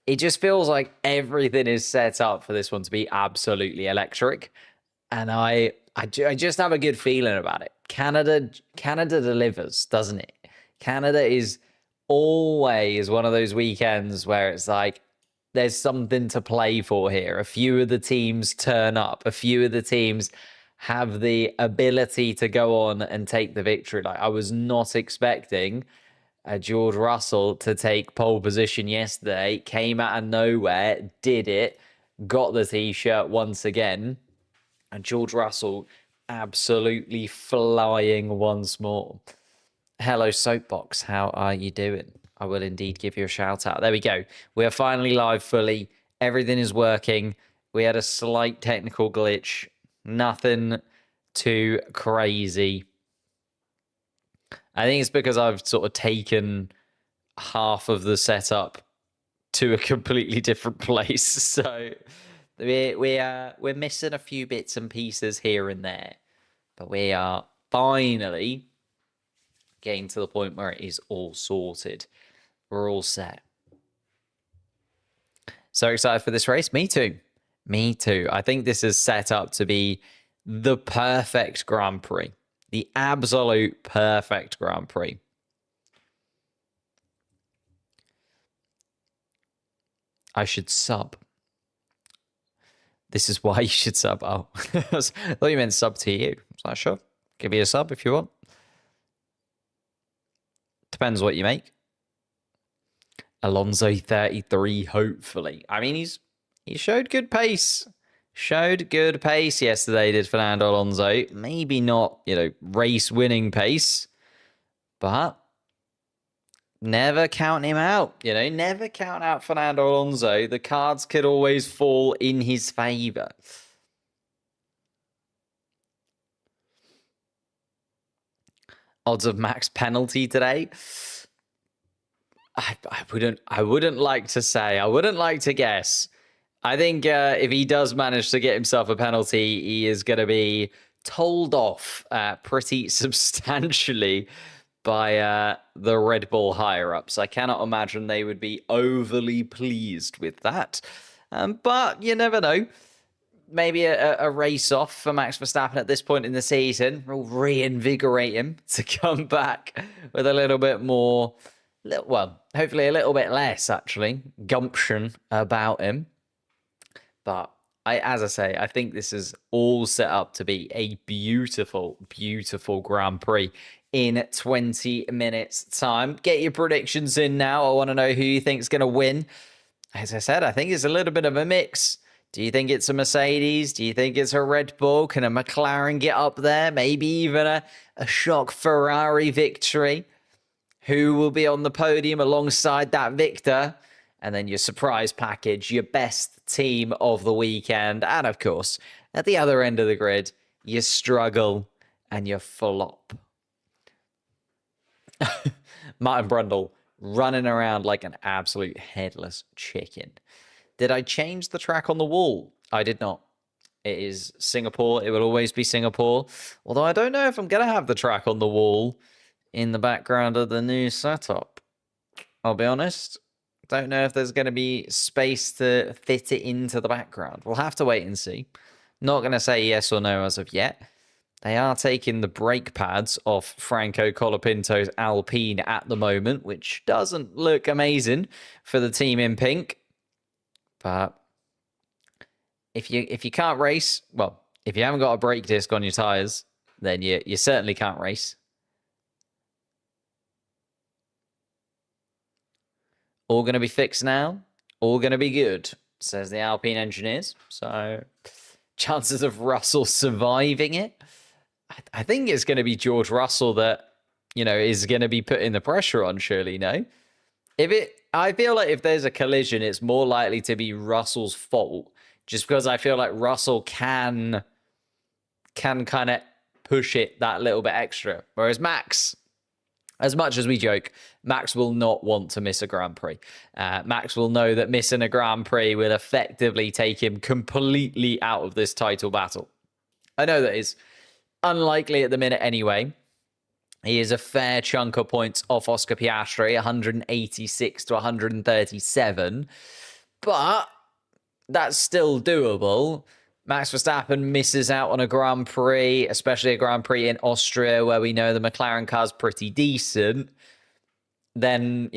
it just feels like everything is set up for this one to be absolutely electric. And I just have a good feeling about it. Canada delivers, doesn't it? Canada is always one of those weekends where it's like there's something to play for here. A few of the teams turn up. A few of the teams have the ability to go on and take the victory. Like I was not expecting George Russell to take pole position yesterday. Came out of nowhere, did it, got the t-shirt once again. And George Russell absolutely flying once more. Hello, Soapbox. How are you doing? I will indeed give you a shout out. There we go. We are finally live fully. Everything is working. We had a slight technical glitch. Nothing too crazy. I think it's because I've sort of taken half of the setup to a completely different place. So we're missing a few bits and pieces here and there. But we are finally getting to the point where it is all sorted. We're all set. So excited for this race. Me too. Me too. I think this is set up to be the perfect Grand Prix. The absolute perfect Grand Prix. I should sub. This is why you should sub. Oh, I thought you meant sub to you. I was like, sure. Give you a sub if you want. Depends what you make. Alonso 33, hopefully. I mean, he showed good pace. Showed good pace yesterday, did Fernando Alonso. Maybe not, race-winning pace. But never count him out. Never count out Fernando Alonso. The cards could always fall in his favour. Odds of max penalty today. I wouldn't like to say. I wouldn't like to guess. I think if he does manage to get himself a penalty, he is going to be told off pretty substantially by the Red Bull higher-ups. I cannot imagine they would be overly pleased with that. But you never know. Maybe a race off for Max Verstappen at this point in the season will reinvigorate him to come back with a little bit more, well, hopefully a little bit less, actually, gumption about him. But as I say, I think this is all set up to be a beautiful, beautiful Grand Prix in 20 minutes' time. Get your predictions in now. I want to know who you think is going to win. As I said, I think it's a little bit of a mix. Do you think it's a Mercedes? Do you think it's a Red Bull? Can a McLaren get up there? Maybe even a shock Ferrari victory? Who will be on the podium alongside that victor? And then your surprise package, your best team of the weekend. And of course, at the other end of the grid, your struggle and your flop. Martin Brundle running around like an absolute headless chicken. Did I change the track on the wall? I did not. It is Singapore. It will always be Singapore. Although I don't know if I'm going to have the track on the wall in the background of the new setup. I'll be honest. Don't know if there's going to be space to fit it into the background. We'll have to wait and see. Not going to say yes or no as of yet. They are taking the brake pads off Franco Colapinto's Alpine at the moment, which doesn't look amazing for the team in pink. But if you can't race, well, if you haven't got a brake disc on your tyres, then you certainly can't race. All going to be fixed now. All going to be good, says the Alpine engineers. So chances of Russell surviving it. I think it's going to be George Russell that, is going to be putting the pressure on, surely, no? I feel like if there's a collision, it's more likely to be Russell's fault, just because I feel like Russell can kind of push it that little bit extra. Whereas Max, as much as we joke, Max will not want to miss a Grand Prix. Max will know that missing a Grand Prix will effectively take him completely out of this title battle. I know that is unlikely at the minute anyway. He is a fair chunk of points off Oscar Piastri, 186 to 137. but that's still doable. Max Verstappen misses out on a Grand Prix, especially a Grand Prix in Austria, where we know the McLaren car's pretty decent. Then,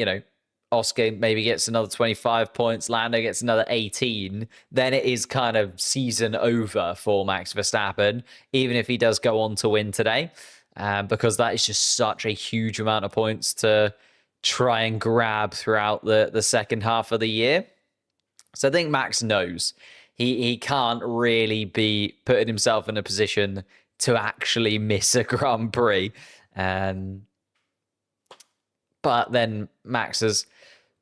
Oscar maybe gets another 25 points, Lando gets another 18. Then it is kind of season over for Max Verstappen, even if he does go on to win today, because that is just such a huge amount of points to try and grab throughout the second half of the year. So I think Max knows he can't really be putting himself in a position to actually miss a Grand Prix. But then Max has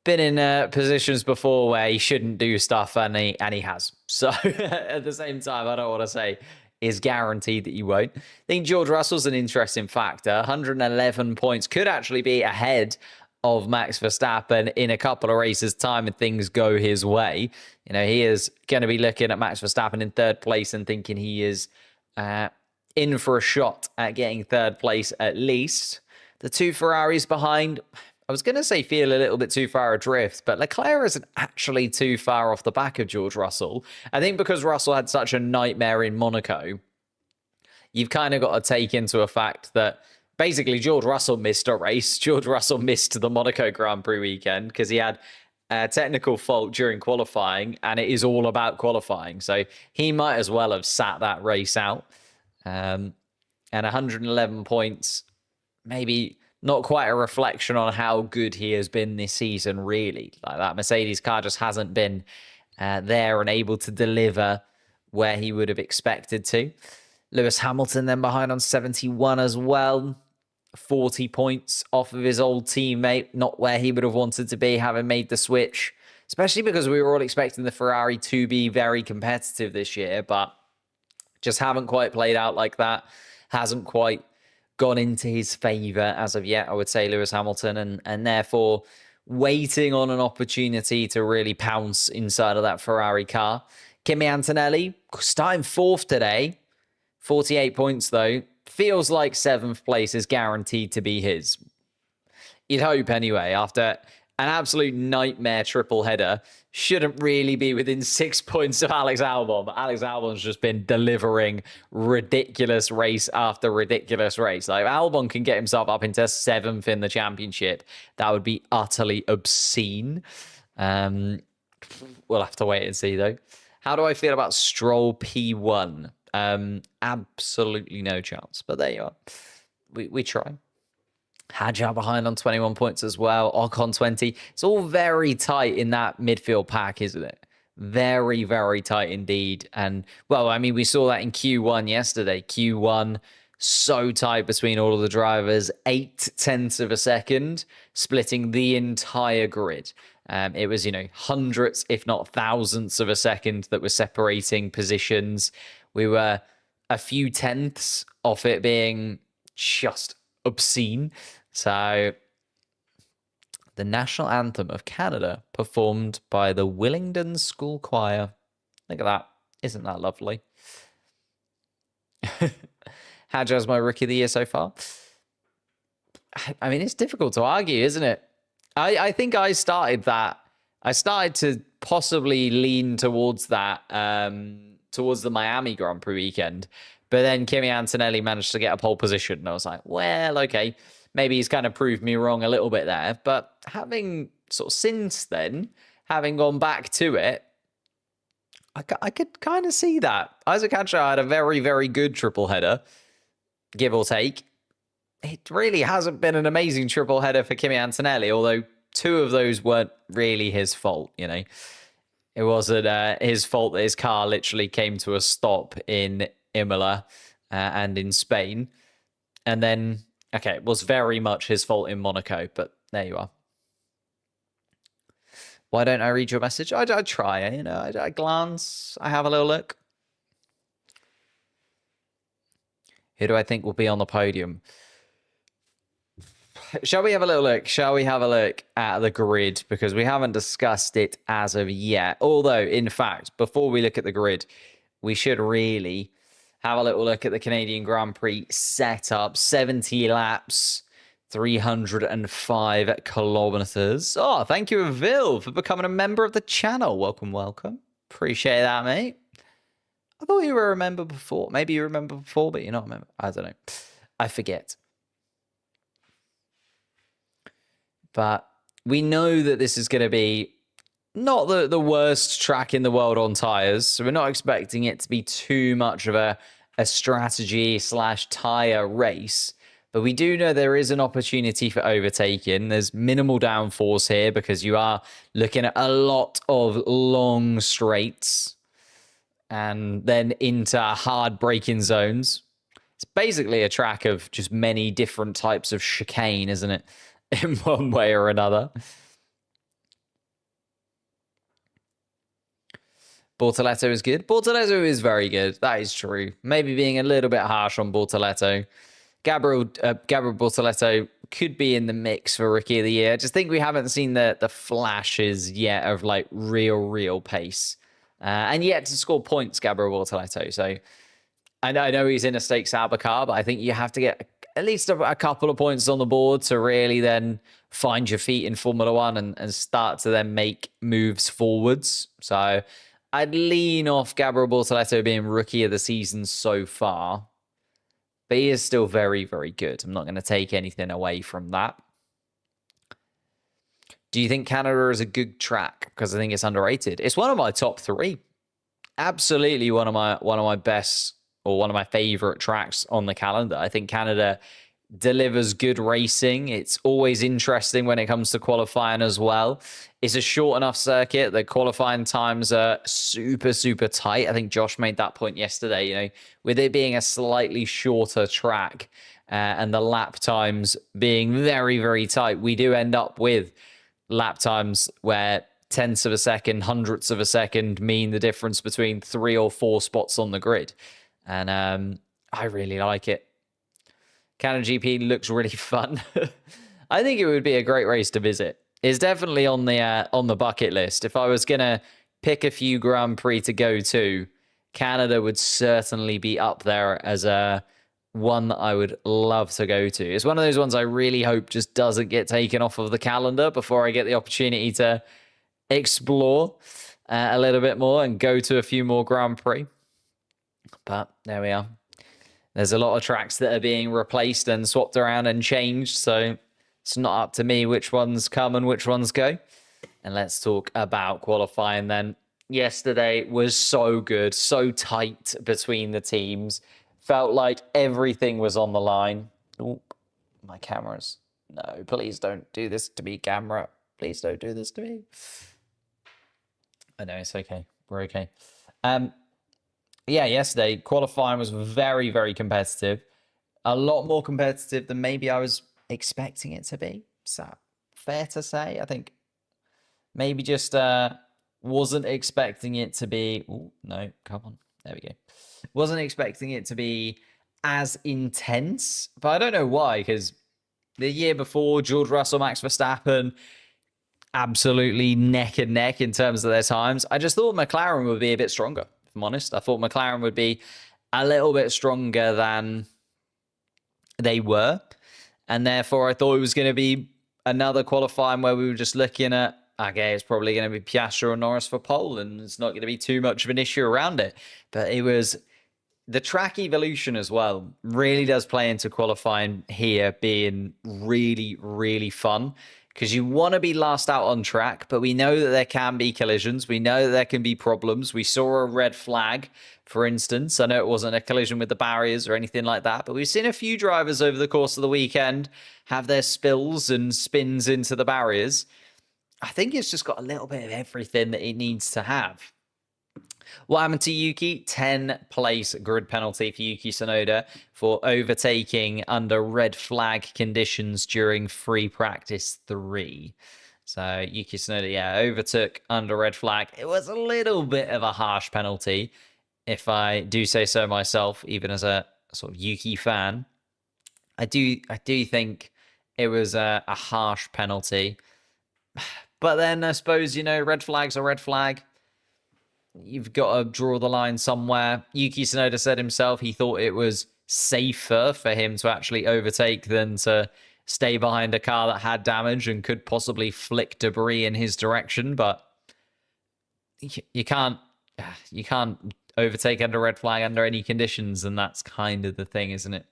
been in positions before where he shouldn't do stuff, and he has. So at the same time, I don't want to say is guaranteed that you won't. I think George Russell's an interesting factor. 111 points could actually be ahead of Max Verstappen in a couple of races' time and things go his way. He is going to be looking at Max Verstappen in third place and thinking he is in for a shot at getting third place at least. The two Ferraris behind, I was going to say feel a little bit too far adrift, but Leclerc isn't actually too far off the back of George Russell. I think because Russell had such a nightmare in Monaco, you've kind of got to take into a fact that basically George Russell missed a race. George Russell missed the Monaco Grand Prix weekend because he had a technical fault during qualifying, and it is all about qualifying. So he might as well have sat that race out. And 111 points, maybe not quite a reflection on how good he has been this season, really. Like, that Mercedes car just hasn't been there and able to deliver where he would have expected to. Lewis Hamilton then behind on 71 as well. 40 points off of his old teammate, not where he would have wanted to be having made the switch, especially because we were all expecting the Ferrari to be very competitive this year, but just haven't quite played out like that. Hasn't quite gone into his favour as of yet, I would say, Lewis Hamilton, and therefore waiting on an opportunity to really pounce inside of that Ferrari car. Kimi Antonelli starting fourth today, 48 points though. Feels like seventh place is guaranteed to be his. You'd hope anyway, after an absolute nightmare triple header. Shouldn't really be within 6 points of Alex Albon, but Alex Albon's just been delivering ridiculous race after ridiculous race. Like, if Albon can get himself up into seventh in the championship, that would be utterly obscene. We'll have to wait and see, though. How do I feel about Stroll P1? Absolutely no chance, but there you are. We try. Hadjar behind on 21 points as well. Ocon 20. It's all very tight in that midfield pack, isn't it? Very, very tight indeed. And, well, I mean, we saw that in Q1 yesterday. Q1, so tight between all of the drivers. 0.8 of a second, splitting the entire grid. It was, hundreds, if not thousandths of a second that was separating positions. We were a few tenths off it being just obscene. So the national anthem of Canada performed by the Willingdon School Choir. Look at that. Isn't that lovely? Hadjar's my rookie of the year so far. I mean, it's difficult to argue, isn't it? I think I started that. I started to possibly lean towards that, towards the Miami Grand Prix weekend. But then Kimi Antonelli managed to get a pole position. And I was like, well, okay, maybe he's kind of proved me wrong a little bit there. But having sort of since then, having gone back to it, I could kind of see that. Isaac Hadjar had a very, very good triple header, give or take. It really hasn't been an amazing triple header for Kimi Antonelli, although two of those weren't really his fault, It wasn't his fault that his car literally came to a stop in Imola and in Spain. And then, okay, it was very much his fault in Monaco, but there you are. Why don't I read your message? I try, I glance, I have a little look. Who do I think will be on the podium? Shall we have a little look? Shall we have a look at the grid? Because we haven't discussed it as of yet. Although, in fact, before we look at the grid, we should really have a little look at the Canadian Grand Prix setup. 70 laps, 305 kilometers. Oh, thank you, Vil, for becoming a member of the channel. Welcome, welcome. Appreciate that, mate. I thought you were a member before. Maybe you remember before, but you're not a member. I don't know. I forget. But we know that this is going to be not the worst track in the world on tires. So we're not expecting it to be too much of a strategy / tire race. But we do know there is an opportunity for overtaking. There's minimal downforce here because you are looking at a lot of long straights and then into hard braking zones. It's basically a track of just many different types of chicane, isn't it? In one way or another. Bortoletto is good. Bortoletto is very good. That is true. Maybe being a little bit harsh on Bortoletto. Gabriel Bortoletto could be in the mix for Rookie of the Year. I just think we haven't seen the flashes yet of like real pace. And yet to score points, Gabriel Bortoletto. So I know he's in a stakes Sauber car, but I think you have to get at least a couple of points on the board to really then find your feet in Formula One and start to then make moves forwards. So I'd lean off Gabriel Bortoletto being Rookie of the Season so far. But he is still very, very good. I'm not going to take anything away from that. Do you think Canada is a good track? Because I think it's underrated. It's one of my top 3. Absolutely one of my best or one of my favorite tracks on the calendar. I think Canada delivers good racing. It's always interesting when it comes to qualifying as well. It's a short enough circuit. The qualifying times are super tight. I think Josh made that point yesterday, you know, with it being a slightly shorter track and the lap times being very tight, we do end up with lap times where tenths of a second, hundredths of a second mean the difference between 3 or 4 spots on the grid. And I really like it. Canada GP looks really fun. I think it would be a great race to visit. It's definitely on the bucket list. If I was gonna pick a few Grand Prix to go to, Canada would certainly be up there as a one that I would love to go to. It's one of those ones I really hope just doesn't get taken off of the calendar before I get the opportunity to explore a little bit more and go to a few more Grand Prix. But there we are. There's a lot of tracks that are being replaced and swapped around and changed, so it's not up to me which ones come and which ones go. And let's talk about qualifying then. Yesterday was so good, so tight between the teams. Felt like everything was on the line. Oh, my cameras. No, please don't do this to me, camera. Please don't do this to me. I know, it's okay. We're okay. Yeah, yesterday, qualifying was very competitive. A lot more competitive than maybe I was expecting it to be. So, fair to say. I think maybe just wasn't expecting it to be... Oh, no, come on. There we go. Wasn't expecting it to be as intense. But I don't know why, because the year before, George Russell, Max Verstappen, absolutely neck and neck in terms of their times. I just thought McLaren would be a bit stronger. I'm honest. I thought McLaren would be a little bit stronger than they were. And therefore, I thought it was going to be another qualifying where we were just looking at, okay, it's probably going to be Piastri or Norris for pole, and it's not going to be too much of an issue around it. But it was the track evolution as well really does play into qualifying here being really fun. Because you want to be last out on track, but we know that there can be collisions. We know that there can be problems. We saw a red flag, for instance. I know it wasn't a collision with the barriers or anything like that, but we've seen a few drivers over the course of the weekend have their spills and spins into the barriers. I think it's just got a little bit of everything that it needs to have. What happened to Yuki? 10-place grid penalty for Yuki Tsunoda for overtaking under red flag conditions during free practice 3. So Yuki Tsunoda, yeah, overtook under red flag. It was a little bit of a harsh penalty, if I do say so myself, even as a sort of Yuki fan. I do think it was a harsh penalty. But then I suppose, you know, red flag's a red flag. You've got to draw the line somewhere. Yuki Tsunoda said himself he thought it was safer for him to actually overtake than to stay behind a car that had damage and could possibly flick debris in his direction. But you can't overtake under red flag under any conditions, and that's kind of the thing, isn't it?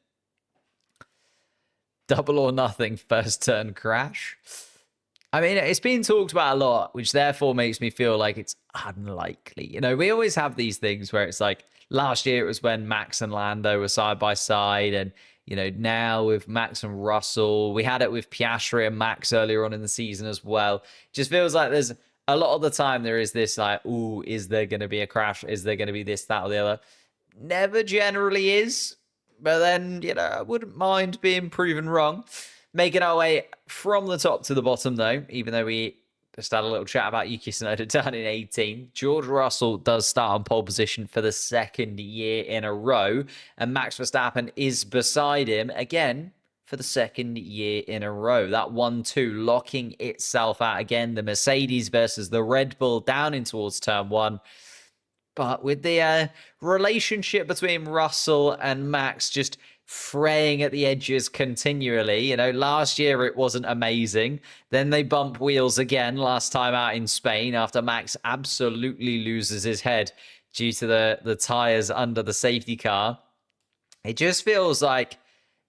Double or nothing first turn crash. I mean, it's been talked about a lot, which therefore makes me feel like it's unlikely. You know, we always have these things where it's like last year it was when Max and Lando were side by side, and you know, now with Max and Russell, we had it with Piastri and Max earlier on in the season as well. It just feels like there's a lot of the time there is this like, ooh, is there going to be a crash? Is there going to be this, that, or the other? Never generally is. But then, you know, I wouldn't mind being proven wrong. Making our way from the top to the bottom, though, even though we just had a little chat about Yuki Tsunoda down in 18. George Russell does start on pole position for the second year in a row. And Max Verstappen is beside him again for the second year in a row. That 1-2 locking itself out again. The Mercedes versus the Red Bull down in towards turn 1. But with the relationship between Russell and Max just fraying at the edges continually, you know, last year it wasn't amazing. Then they bump wheels again last time out in Spain after Max absolutely loses his head due to the tires under the safety car. It just feels like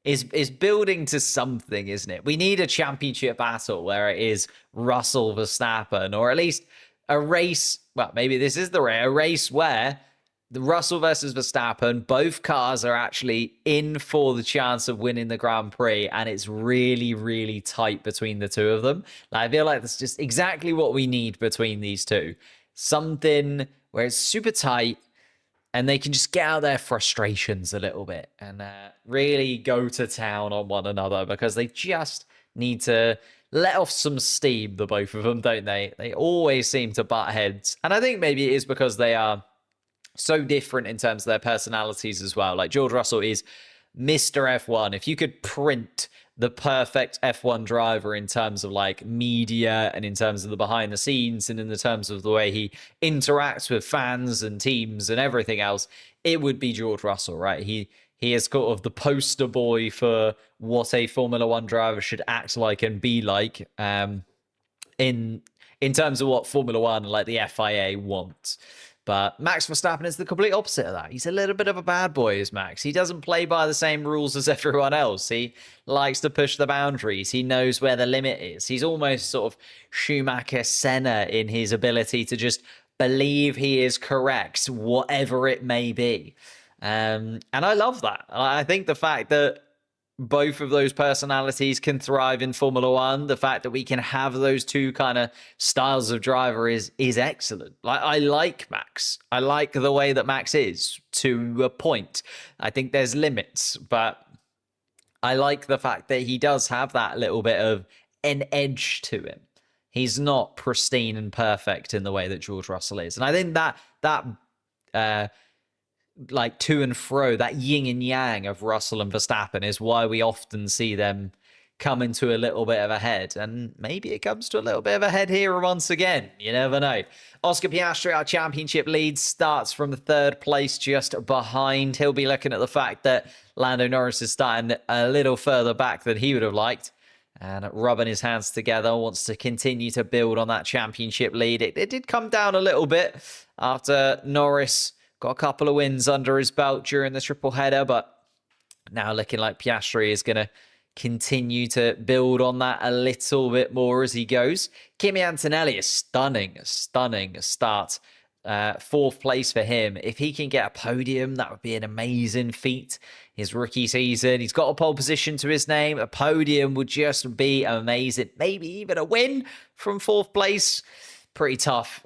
is building to something, isn't it? We need a championship battle where it is Russell Verstappen, or at least a race. Well, maybe this is the a race where the Russell versus Verstappen, both cars are actually in for the chance of winning the Grand Prix, and it's really, really tight between the two of them. Like, I feel like that's just exactly what we need between these two. Something where it's super tight, and they can just get out their frustrations a little bit and really go to town on one another, because they just need to let off some steam, the both of them, don't they? They always seem to butt heads. And I think maybe it is because they are so different in terms of their personalities as well. Like, George Russell is Mr. F1. If you could print the perfect F1 driver in terms of like media and in terms of the behind the scenes and in the terms of the way he interacts with fans and teams and everything else, it would be George Russell, right? He is sort of the poster boy for what a Formula One driver should act like and be like in terms of what Formula One, like the FIA, wants. But Max Verstappen is the complete opposite of that. He's a little bit of a bad boy, is Max. He doesn't play by the same rules as everyone else. He likes to push the boundaries. He knows where the limit is. He's almost sort of Schumacher Senna in his ability to just believe he is correct, whatever it may be. And I love that. I think the fact that both of those personalities can thrive in Formula One, the fact that we can have those two kind of styles of driver is excellent. Like, I like Max. I like the way that Max is to a point. I think there's limits, but I like the fact that he does have that little bit of an edge to him. He's not pristine and perfect in the way that George Russell is. And I think that like to and fro, that yin and yang of Russell and Verstappen is why we often see them come into a little bit of a head. And maybe it comes to a little bit of a head here once again. You never know. Oscar Piastri, our championship lead, starts from the third place just behind. He'll be looking at the fact that Lando Norris is starting a little further back than he would have liked, and rubbing his hands together, wants to continue to build on that championship lead. It did come down a little bit after Norris got a couple of wins under his belt during the triple header, but now looking like Piastri is going to continue to build on that a little bit more as he goes. Kimi Antonelli, a stunning start. Fourth place for him. If he can get a podium, that would be an amazing feat. His rookie season, he's got a pole position to his name. A podium would just be amazing. Maybe even a win from fourth place. Pretty tough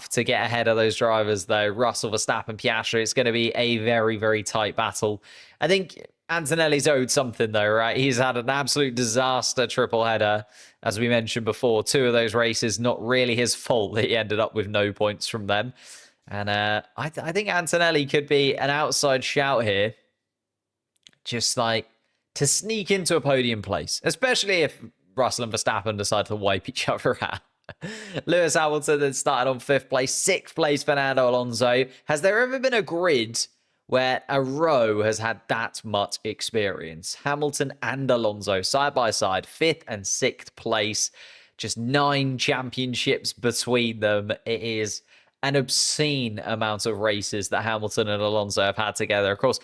to get ahead of those drivers, though. Russell, Verstappen, Piastri, it's going to be a very, very tight battle. I think Antonelli's owed something, though, right? He's had an absolute disaster triple header, as we mentioned before. Two of those races, not really his fault that he ended up with no points from them. And I think Antonelli could be an outside shout here, just like to sneak into a podium place, especially if Russell and Verstappen decide to wipe each other out. Lewis Hamilton then started on fifth place. Sixth place, Fernando Alonso. Has there ever been a grid where a row has had that much experience. Hamilton and Alonso side by side, 5th and 6th place, just 9 championships between them. It is an obscene amount of races that Hamilton and Alonso have had together. Of course,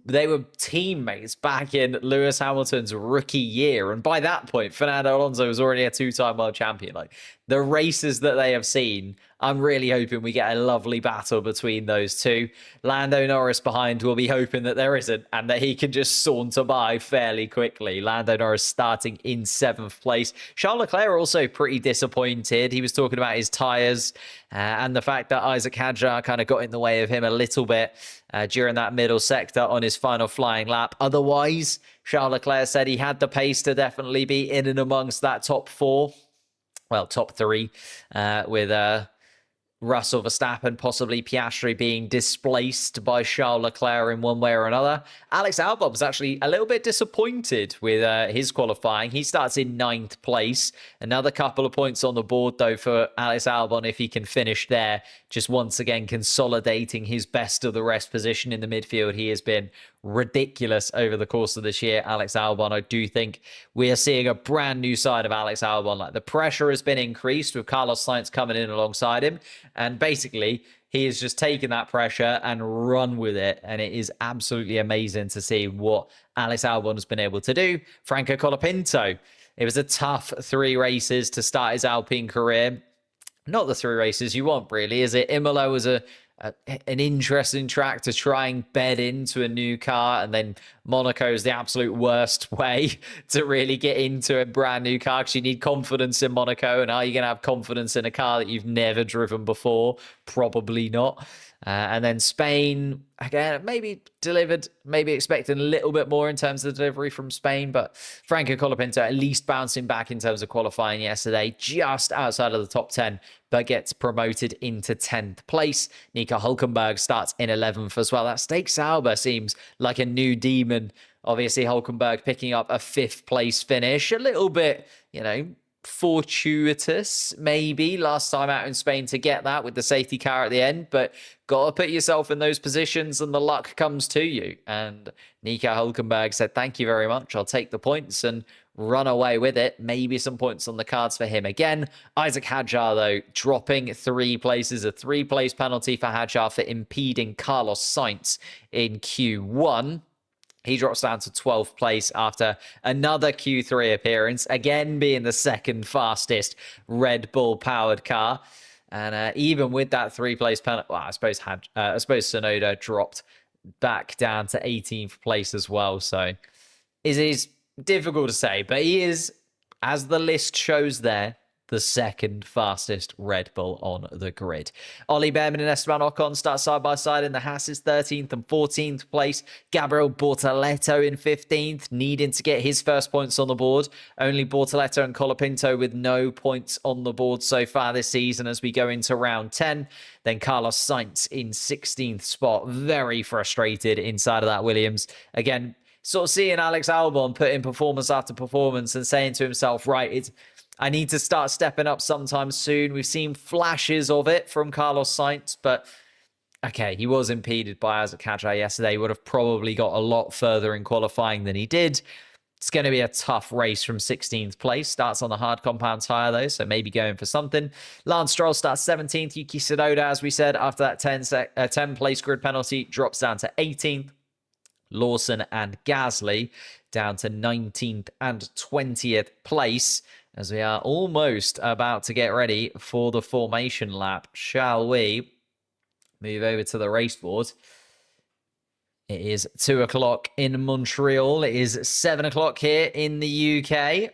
they were teammates back in Lewis Hamilton's rookie year. And by that point, Fernando Alonso was already a 2-time world champion. Like, the races that they have seen, I'm really hoping we get a lovely battle between those two. Lando Norris behind will be hoping that there isn't and that he can just saunter by fairly quickly. Lando Norris starting in 7th place. Charles Leclerc also pretty disappointed. He was talking about his tyres and the fact that Isaac Hadjar kind of got in the way of him a little bit during that middle sector on his final flying lap. Otherwise, Charles Leclerc said he had the pace to definitely be in and amongst that top 4. Well, top 3 with Russell, Verstappen, possibly Piastri being displaced by Charles Leclerc in one way or another. Alex Albon was actually a little bit disappointed with his qualifying. He starts in 9th place. Another couple of points on the board, though, for Alex Albon if he can finish there. Just once again consolidating his best of the rest position in the midfield. He has been ridiculous over the course of this year. Alex Albon, I do think we are seeing a brand new side of Alex Albon. Like, the pressure has been increased with Carlos Sainz coming in alongside him. And basically, he has just taken that pressure and run with it. And it is absolutely amazing to see what Alex Albon has been able to do. Franco Colapinto, it was a tough 3 races to start his Alpine career. Not the 3 races you want, really, is it? Imola was an interesting track to try and bed into a new car, and then Monaco is the absolute worst way to really get into a brand new car because you need confidence in Monaco. And are you going to have confidence in a car that you've never driven before? Probably not. And then Spain, again, maybe delivered, maybe expecting a little bit more in terms of the delivery from Spain, but Franco Colapinto at least bouncing back in terms of qualifying yesterday, just outside of the top 10, but gets promoted into 10th place. Nico Hülkenberg starts in 11th as well. That Stake Sauber seems like a new demon. Obviously, Hülkenberg picking up a 5th place finish, a little bit, fortuitous maybe last time out in Spain to get that with the safety car at the end, but got to put yourself in those positions and the luck comes to you. And Nico Hülkenberg said, thank you very much, I'll take the points and run away with it. Maybe some points on the cards for him again. Isaac Hadjar, though, dropping 3 places, a 3-place penalty for Hadjar for impeding Carlos Sainz in Q1. He drops down to 12th place after another Q3 appearance, again being the 2nd fastest Red Bull powered car. And even with that 3-place penalty, well, I suppose Tsunoda dropped back down to 18th place as well. So it is difficult to say, but he is, as the list shows there, the 2nd fastest Red Bull on the grid. Ollie Behrman and Esteban Ocon start side by side in the Haas's 13th and 14th place. Gabriel Bortoleto in 15th, needing to get his first points on the board. Only Bortoleto and Colapinto with no points on the board so far this season as we go into round 10. Then Carlos Sainz in 16th spot, very frustrated inside of that Williams. Again, sort of seeing Alex Albon put in performance after performance and saying to himself, right, I need to start stepping up sometime soon. We've seen flashes of it from Carlos Sainz, but okay, he was impeded by Isaac Hadjar yesterday. He would have probably got a lot further in qualifying than he did. It's going to be a tough race from 16th place. Starts on the hard compound tyre, though, so maybe going for something. Lance Stroll starts 17th. Yuki Tsunoda, as we said, after that 10-place grid penalty, drops down to 18th. Lawson and Gasly down to 19th and 20th place, as we are almost about to get ready for the formation lap. Shall we move over to the race board? It is 2 o'clock in Montreal. It is 7 o'clock here in the UK.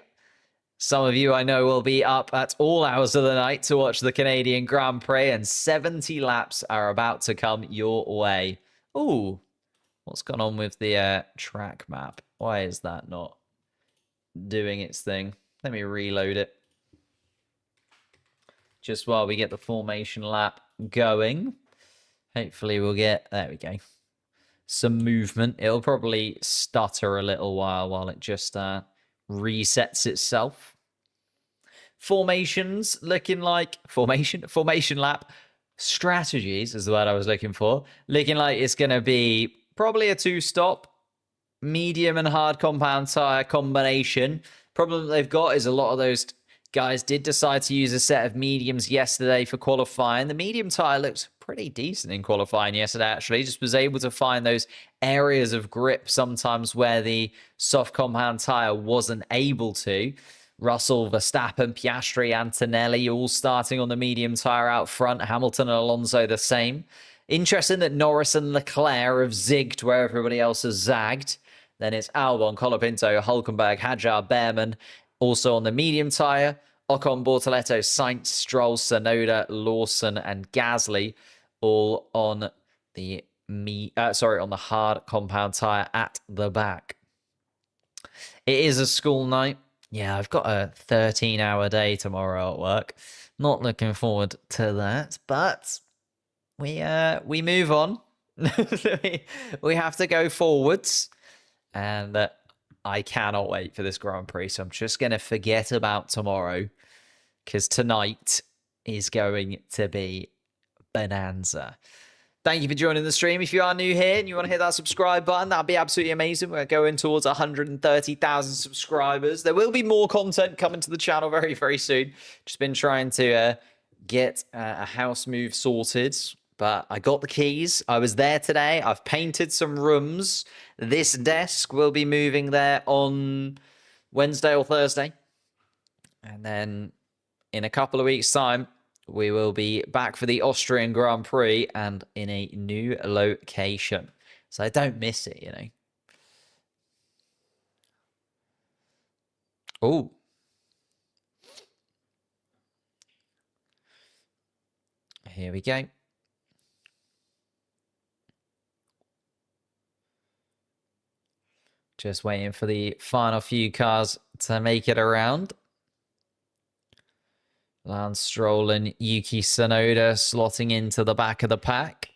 Some of you I know will be up at all hours of the night to watch the Canadian Grand Prix, and 70 laps are about to come your way. Ooh, what's gone on with the track map? Why is that not doing its thing? Let me reload it. Just while we get the formation lap going. Hopefully we'll get, there we go, some movement. It'll probably stutter a little while it just resets itself. Formations looking like, formation lap. strategies is the word I was looking for. Looking like it's going to be probably a 2-stop, medium and hard compound tire combination. Problem that they've got is a lot of those guys did decide to use a set of mediums yesterday for qualifying. The medium tire looked pretty decent in qualifying yesterday, actually. Just was able to find those areas of grip sometimes where the soft compound tire wasn't able to. Russell, Verstappen, Piastri, Antonelli all starting on the medium tire out front. Hamilton and Alonso the same. Interesting that Norris and Leclerc have zigged where everybody else has zagged. Then it's Albon, Colapinto, Hülkenberg, Hadjar, Behrman, also on the medium tyre. Ocon, Bortoletto, Sainz, Stroll, Tsunoda, Lawson, and Gasly, all on the on the hard compound tyre at the back. It is a school night. Yeah, I've got a 13-hour day tomorrow at work. Not looking forward to that, but we move on. We have to go forwards. And I cannot wait for this Grand Prix. So I'm just going to forget about tomorrow because tonight is going to be bonanza. Thank you for joining the stream. If you are new here and you want to hit that subscribe button, that'd be absolutely amazing. We're going towards 130,000 subscribers. There will be more content coming to the channel very, very soon. Just been trying to get a house move sorted. But I got the keys. I was there today. I've painted some rooms. This desk will be moving there on Wednesday or Thursday. And then in a couple of weeks' time, we will be back for the Austrian Grand Prix and in a new location. So I don't miss it, you know. Oh. Here we go. Just waiting for the final few cars to make it around. Lance Stroll and Yuki Tsunoda slotting into the back of the pack.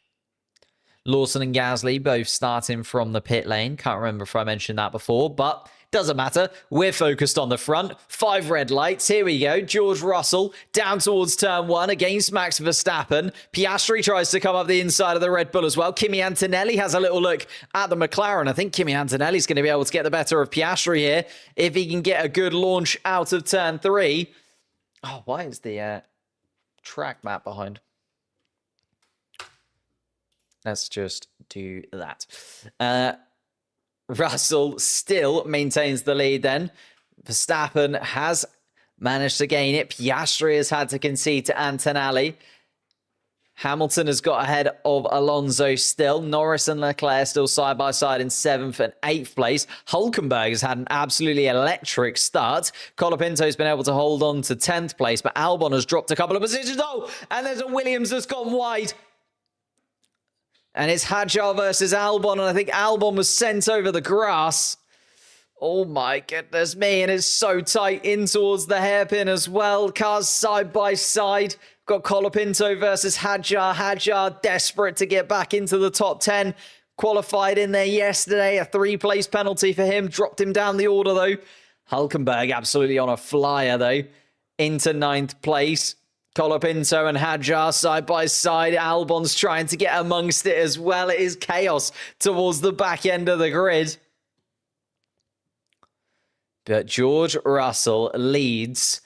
Lawson and Gasly both starting from the pit lane. Can't remember if I mentioned that before, but doesn't matter. We're focused on the front. 5 red lights. Here we go. George Russell down towards turn 1 against Max Verstappen. Piastri tries to come up the inside of the Red Bull as well. Kimi Antonelli has a little look at the McLaren. I think Kimi Antonelli's going to be able to get the better of Piastri here if he can get a good launch out of turn 3. Oh, why is the track map behind? Let's just do that. Russell still maintains the lead then. Verstappen has managed to gain it. Piastri has had to concede to Antonelli. Hamilton has got ahead of Alonso still. Norris and Leclerc still side by side in 7th and 8th place. Hülkenberg has had an absolutely electric start. Colapinto's been able to hold on to 10th place, but Albon has dropped a couple of positions. Oh, and there's a Williams that's gone wide. And it's Hadjar versus Albon, and I think Albon was sent over the grass. Oh my goodness me, and it's so tight in towards the hairpin as well. Cars side by side. Got Colapinto versus Hadjar. Hadjar desperate to get back into the top 10. Qualified in there yesterday. A 3-place penalty for him. Dropped him down the order though. Hülkenberg absolutely on a flyer though. Into 9th place. Colapinto and Hadjar side by side. Albon's trying to get amongst it as well. It is chaos towards the back end of the grid. But George Russell leads.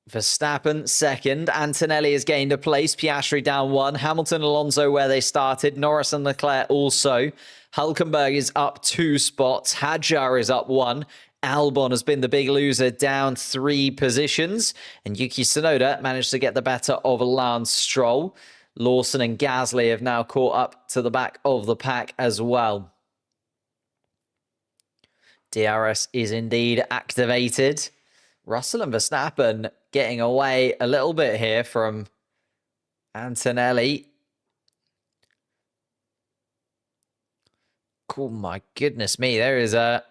Verstappen second. Antonelli has gained a place. Piastri down 1. Hamilton, Alonso where they started. Norris and Leclerc also. Hülkenberg is up 2 spots. Hadjar is up 1. Albon has been the big loser, down 3 positions. And Yuki Tsunoda managed to get the better of Lance Stroll. Lawson and Gasly have now caught up to the back of the pack as well. DRS is indeed activated. Russell and Verstappen getting away a little bit here from Antonelli. Oh my goodness me, there is a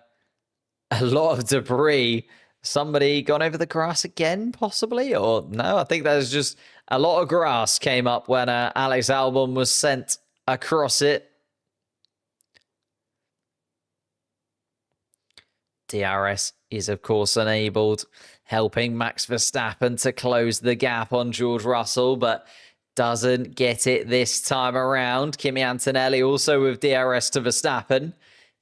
lot of debris. Somebody gone over the grass again, possibly? Or no, I think there's just a lot of grass came up when Alex Albon was sent across it. DRS is, of course, enabled. helping Max Verstappen to close the gap on George Russell, but doesn't get it this time around. Kimi Antonelli also with DRS to Verstappen.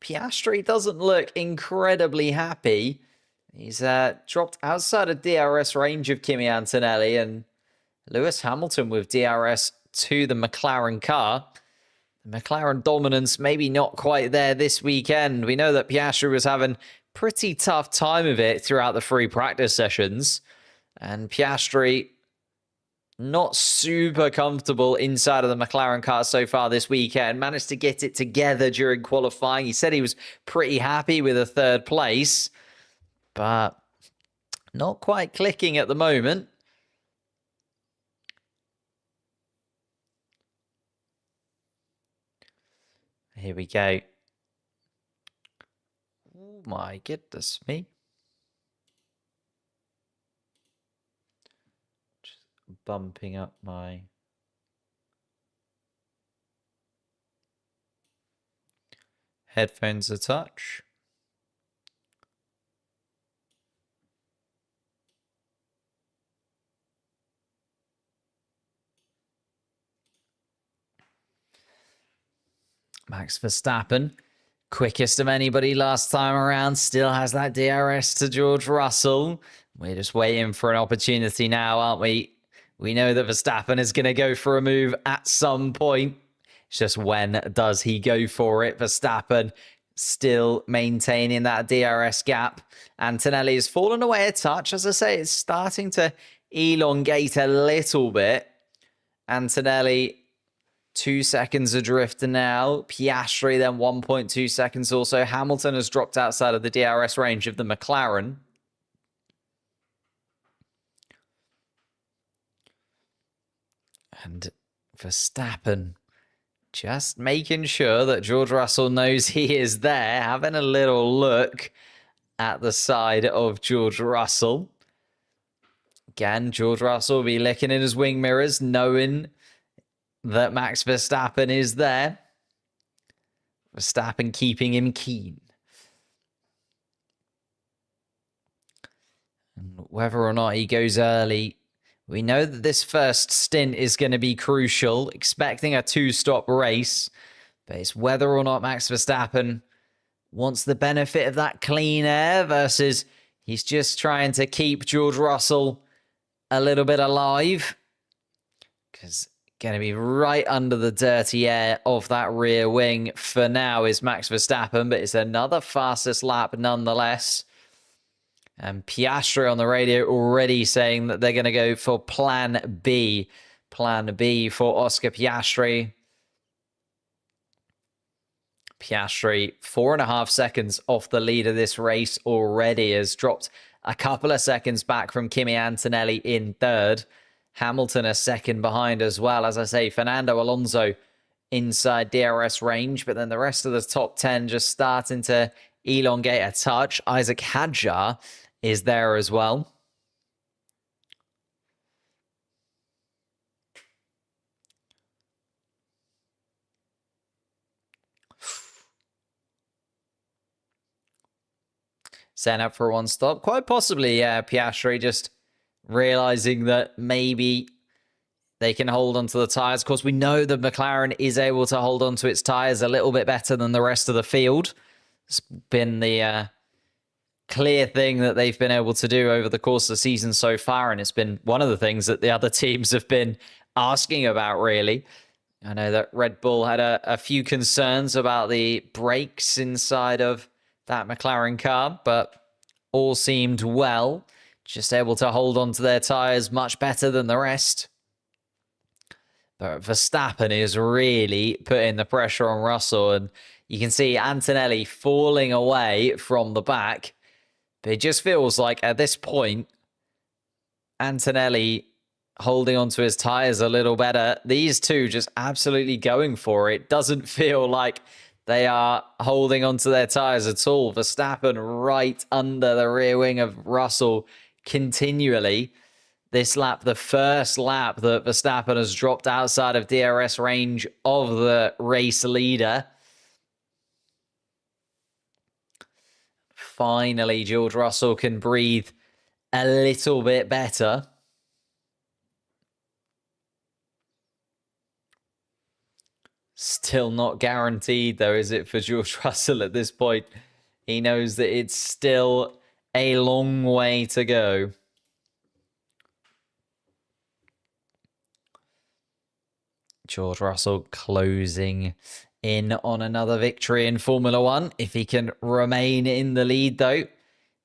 Piastri doesn't look incredibly happy. He's dropped outside of DRS range of Kimi Antonelli, and Lewis Hamilton with DRS to the McLaren car. The McLaren dominance maybe not quite there this weekend. We know that Piastri was having pretty tough time of it throughout the free practice sessions, and Piastri not super comfortable inside of the McLaren car so far this weekend. Managed to get it together during qualifying. He said he was pretty happy with a third place, but not quite clicking at the moment. Here we go. Oh my goodness me. Bumping up my headphones a touch. Max Verstappen, quickest of anybody last time around, still has that DRS to George Russell. We're just waiting for an opportunity now, aren't we? We know that Verstappen is going to go for a move at some point. It's just when does he go for it? Verstappen still maintaining that DRS gap. Antonelli has fallen away a touch. As I say, it's starting to elongate a little bit. Antonelli 2 seconds adrift now. Piastri then 1.2 seconds also. Hamilton has dropped outside of the DRS range of the McLaren. And Verstappen just making sure that George Russell knows he is there, having a little look at the side of George Russell. Again, George Russell will be looking in his wing mirrors, knowing that Max Verstappen is there. Verstappen keeping him keen. And whether or not he goes early, we know that this first stint is going to be crucial, expecting a two-stop race, but it's whether or not Max Verstappen wants the benefit of that clean air versus he's just trying to keep George Russell a little bit alive, because going to be right under the dirty air of that rear wing for now is Max Verstappen, but it's another fastest lap nonetheless. And Piastri on the radio already saying that they're going to go for Plan B. Plan B for Oscar Piastri. Piastri, 4.5 seconds off the lead of this race already, has dropped a couple of seconds back from Kimi Antonelli in third. Hamilton a second behind as well. As I say, Fernando Alonso inside DRS range, but then the rest of the top 10 just starting to elongate a touch. Isaac Hadjar is there as well. Setting up for one stop. Quite possibly, Piastri just realizing that maybe they can hold onto the tyres. Of course, we know that McLaren is able to hold onto its tyres a little bit better than the rest of the field. It's been the clear thing that they've been able to do over the course of the season so far, and it's been one of the things that the other teams have been asking about, really. I know that Red Bull had a few concerns about the brakes inside of that McLaren car, but all seemed well. Just able to hold on to their tyres much better than the rest. But Verstappen is really putting the pressure on Russell, and you can see Antonelli falling away from the back. But it just feels like at this point, Antonelli holding onto his tyres a little better. These two just absolutely going for it. Doesn't feel like they are holding onto their tyres at all. Verstappen right under the rear wing of Russell continually. This lap, the first lap that Verstappen has dropped outside of DRS range of the race leader. Finally, George Russell can breathe a little bit better. Still not guaranteed, though, is it, for George Russell at this point? He knows that it's still a long way to go. George Russell closing in on another victory in Formula One. If he can remain in the lead, though.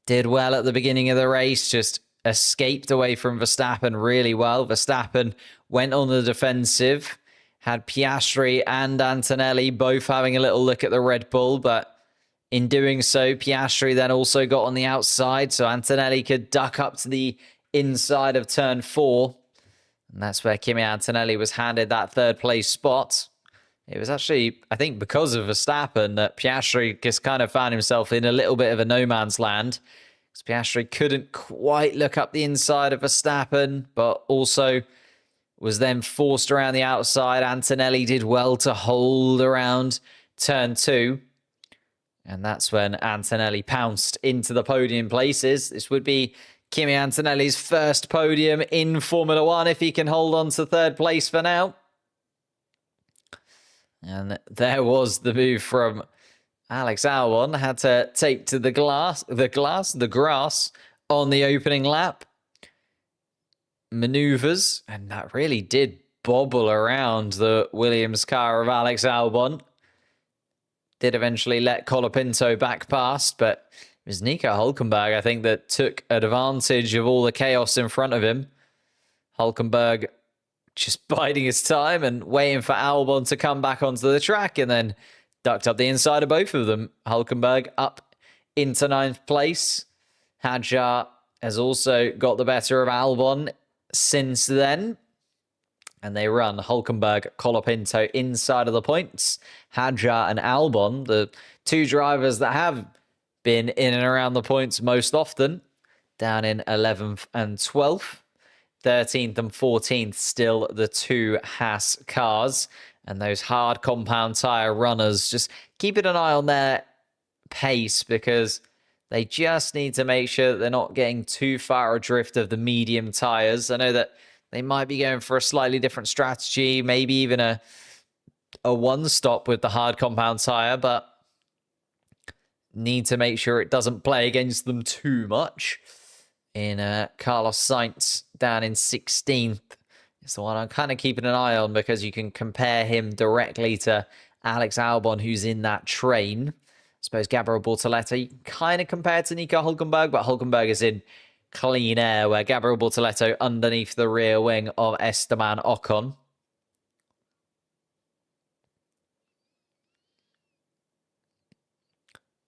Did well at the beginning of the race, just escaped away from Verstappen really well. Verstappen went on the defensive, had Piastri and Antonelli both having a little look at the Red Bull, but in doing so, Piastri then also got on the outside, so Antonelli could duck up to the inside of turn 4. And that's where Kimi Antonelli was handed that third place spot. It was actually, I think, because of Verstappen that Piastri just kind of found himself in a little bit of a no man's land. Because Piastri couldn't quite look up the inside of Verstappen, but also was then forced around the outside. Antonelli did well to hold around turn 2. And that's when Antonelli pounced into the podium places. This would be Kimi Antonelli's first podium in Formula One if he can hold on to third place for now. And there was the move from Alex Albon. Had to tape to the grass on the opening lap. Maneuvers, and that really did bobble around the Williams car of Alex Albon. Did eventually let Colapinto back past, but it was Nico Hülkenberg, I think, that took advantage of all the chaos in front of him. Hülkenberg just biding his time and waiting for Albon to come back onto the track, and then ducked up the inside of both of them. Hülkenberg up into 9th place. Hadjar has also got the better of Albon since then. And they run Hülkenberg, Colapinto inside of the points. Hadjar and Albon, the two drivers that have been in and around the points most often, down in 11th and 12th. 13th and 14th still the two Haas cars. And those hard compound tyre runners, just keeping an eye on their pace, because they just need to make sure that they're not getting too far adrift of the medium tyres. I know that they might be going for a slightly different strategy, maybe even a one-stop with the hard compound tyre, but need to make sure it doesn't play against them too much. In Carlos Sainz down in 16th. It's the one I'm kind of keeping an eye on, because you can compare him directly to Alex Albon, who's in that train. I suppose Gabriel Bortoleto kind of compared to Nico Hülkenberg, but Hülkenberg is in clean air, where Gabriel Bortoleto underneath the rear wing of Esteban Ocon.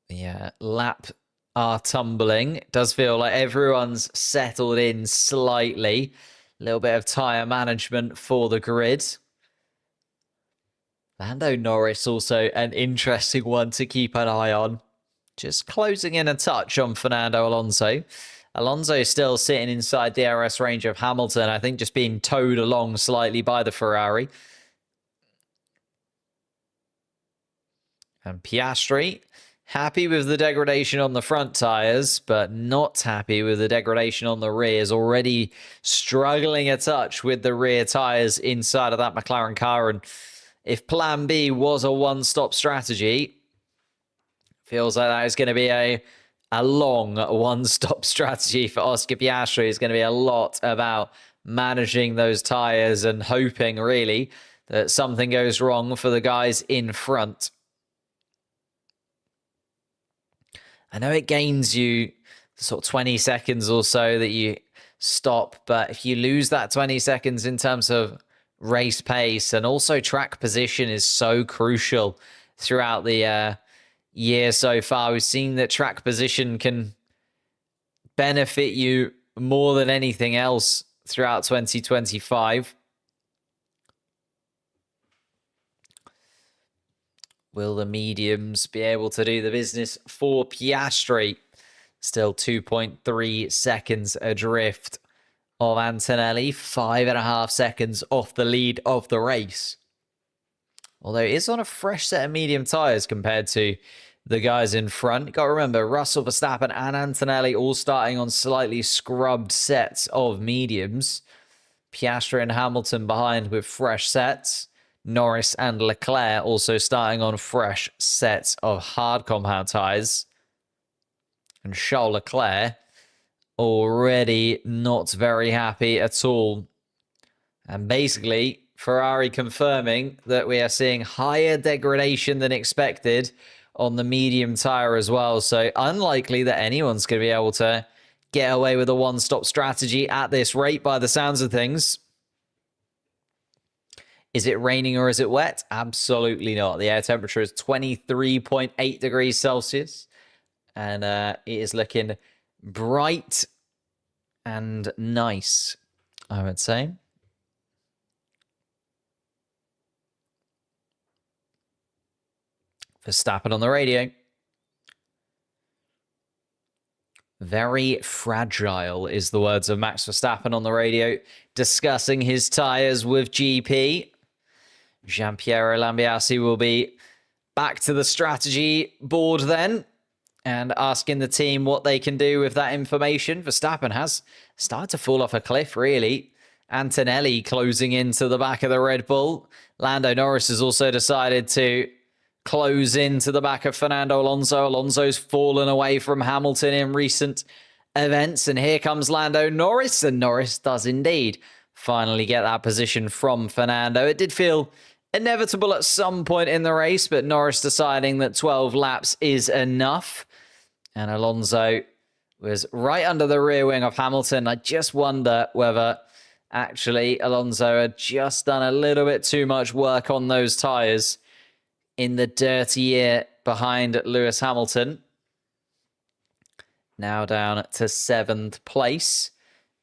The lap are tumbling. It does feel like everyone's settled in slightly. A little bit of tyre management for the grid. Lando Norris also an interesting one to keep an eye on. Just closing in a touch on Fernando Alonso. Alonso still sitting inside the DRS range of Hamilton. I think just being towed along slightly by the Ferrari. And Piastri, happy with the degradation on the front tyres, but not happy with the degradation on the rears. Already struggling a touch with the rear tyres inside of that McLaren car. And if plan B was a one-stop strategy, feels like that is going to be a long one-stop strategy for Oscar Piastri. It's going to be a lot about managing those tyres and hoping, really, that something goes wrong for the guys in front. I know it gains you sort of 20 seconds or so that you stop, but if you lose that 20 seconds in terms of race pace, and also track position is so crucial throughout the year so far. We've seen that track position can benefit you more than anything else throughout 2025. Will the mediums be able to do the business for Piastri? Still 2.3 seconds adrift of Antonelli, 5.5 seconds off the lead of the race. Although it is on a fresh set of medium tyres compared to the guys in front. Got to remember, Russell, Verstappen, and Antonelli all starting on slightly scrubbed sets of mediums. Piastri and Hamilton behind with fresh sets. Norris and Leclerc also starting on fresh sets of hard compound tyres. And Charles Leclerc already not very happy at all. And basically, Ferrari confirming that we are seeing higher degradation than expected on the medium tyre as well. So unlikely that anyone's going to be able to get away with a one-stop strategy at this rate by the sounds of things. Is it raining or is it wet? Absolutely not. The air temperature is 23.8 degrees Celsius. And it is looking bright and nice, I would say. Verstappen on the radio. Very fragile is the words of Max Verstappen on the radio, discussing his tyres with GP. Gianpiero Lambiase will be back to the strategy board then and asking the team what they can do with that information. Verstappen has started to fall off a cliff, really. Antonelli closing into the back of the Red Bull. Lando Norris has also decided to close into the back of Fernando Alonso. Alonso's fallen away from Hamilton in recent events. And here comes Lando Norris. And Norris does indeed finally get that position from Fernando. It did feel inevitable at some point in the race, but Norris deciding that 12 laps is enough. And Alonso was right under the rear wing of Hamilton. I just wonder whether actually Alonso had just done a little bit too much work on those tyres in the dirty year behind Lewis Hamilton. Now down to 7th place.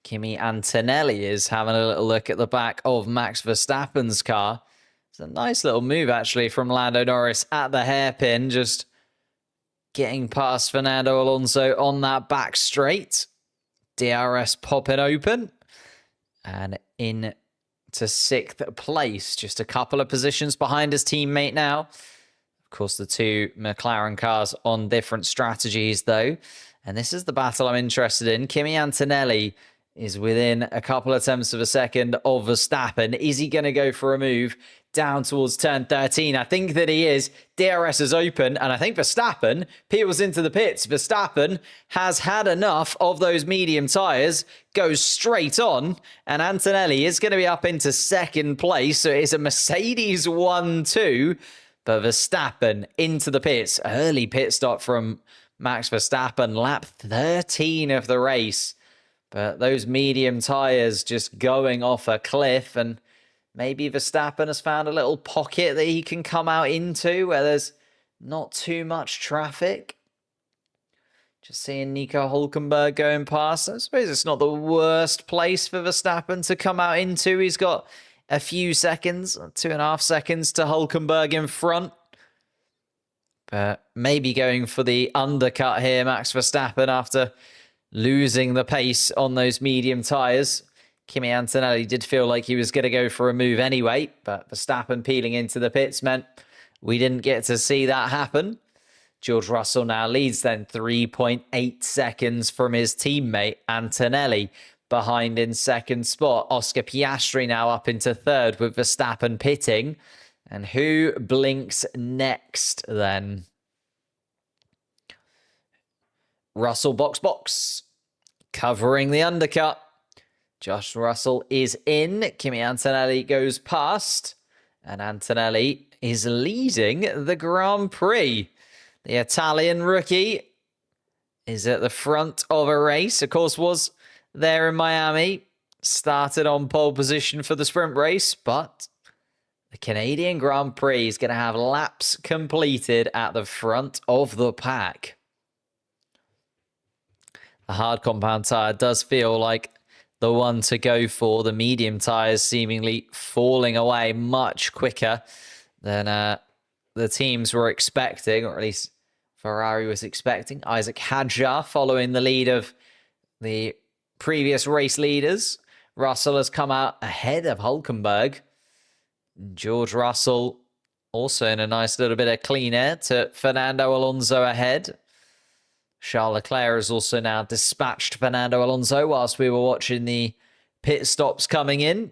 Kimi Antonelli is having a little look at the back of Max Verstappen's car. It's a nice little move, actually, from Lando Norris at the hairpin, just getting past Fernando Alonso on that back straight. DRS popping open. And in to 6th place, just a couple of positions behind his teammate now. Of course, the two McLaren cars on different strategies, though. And this is the battle I'm interested in. Kimi Antonelli is within a couple of tenths of a second of Verstappen. Is he going to go for a move down towards turn 13? I think that he is. DRS is open, and I think Verstappen peels into the pits. Verstappen has had enough of those medium tyres, goes straight on, and Antonelli is going to be up into 2nd place. So it's a Mercedes 1-2, but Verstappen into the pits. Early pit stop from Max Verstappen, lap 13 of the race. But those medium tyres just going off a cliff, and maybe Verstappen has found a little pocket that he can come out into where there's not too much traffic. Just seeing Nico Hülkenberg going past. I suppose it's not the worst place for Verstappen to come out into. He's got a few seconds, 2.5 seconds to Hülkenberg in front. But maybe going for the undercut here, Max Verstappen, after losing the pace on those medium tyres. Kimi Antonelli did feel like he was going to go for a move anyway, but Verstappen peeling into the pits meant we didn't get to see that happen. George Russell now leads then 3.8 seconds from his teammate Antonelli behind in 2nd spot. Oscar Piastri now up into 3rd with Verstappen pitting. And who blinks next then? Russell box. Covering the undercut. Josh Russell is in. Kimi Antonelli goes past. And Antonelli is leading the Grand Prix. The Italian rookie is at the front of a race. Of course, was there in Miami. Started on pole position for the sprint race. But the Canadian Grand Prix is going to have laps completed at the front of the pack. The hard compound tyre does feel like the one to go for. The medium tyres seemingly falling away much quicker than the teams were expecting, or at least Ferrari was expecting. Isaac Hadjar following the lead of the previous race leaders. Russell has come out ahead of Hülkenberg. George Russell Also in a nice little bit of clean air to Fernando Alonso ahead. Charles Leclerc has also now dispatched Fernando Alonso whilst we were watching the pit stops coming in.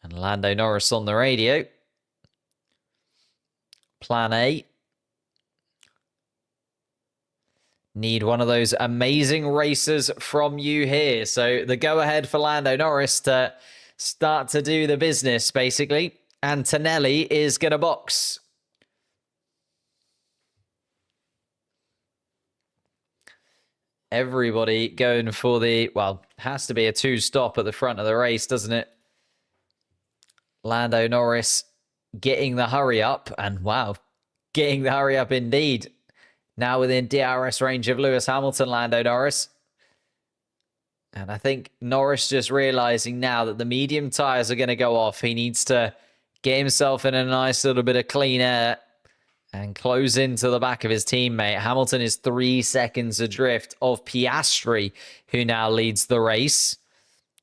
And Lando Norris on the radio. Plan A. Need one of those amazing races from you here. So the go-ahead for Lando Norris to start to do the business, basically. Antonelli is going to box. Everybody going for the, well, has to be a two-stop at the front of the race, doesn't it? Lando Norris getting the hurry up, and wow, getting the hurry up indeed. Now within DRS range of Lewis Hamilton, Lando Norris. And I think Norris just realizing now that the medium tires are going to go off. He needs to get himself in a nice little bit of clean air and close into the back of his teammate. Hamilton is 3 seconds adrift of Piastri, who now leads the race.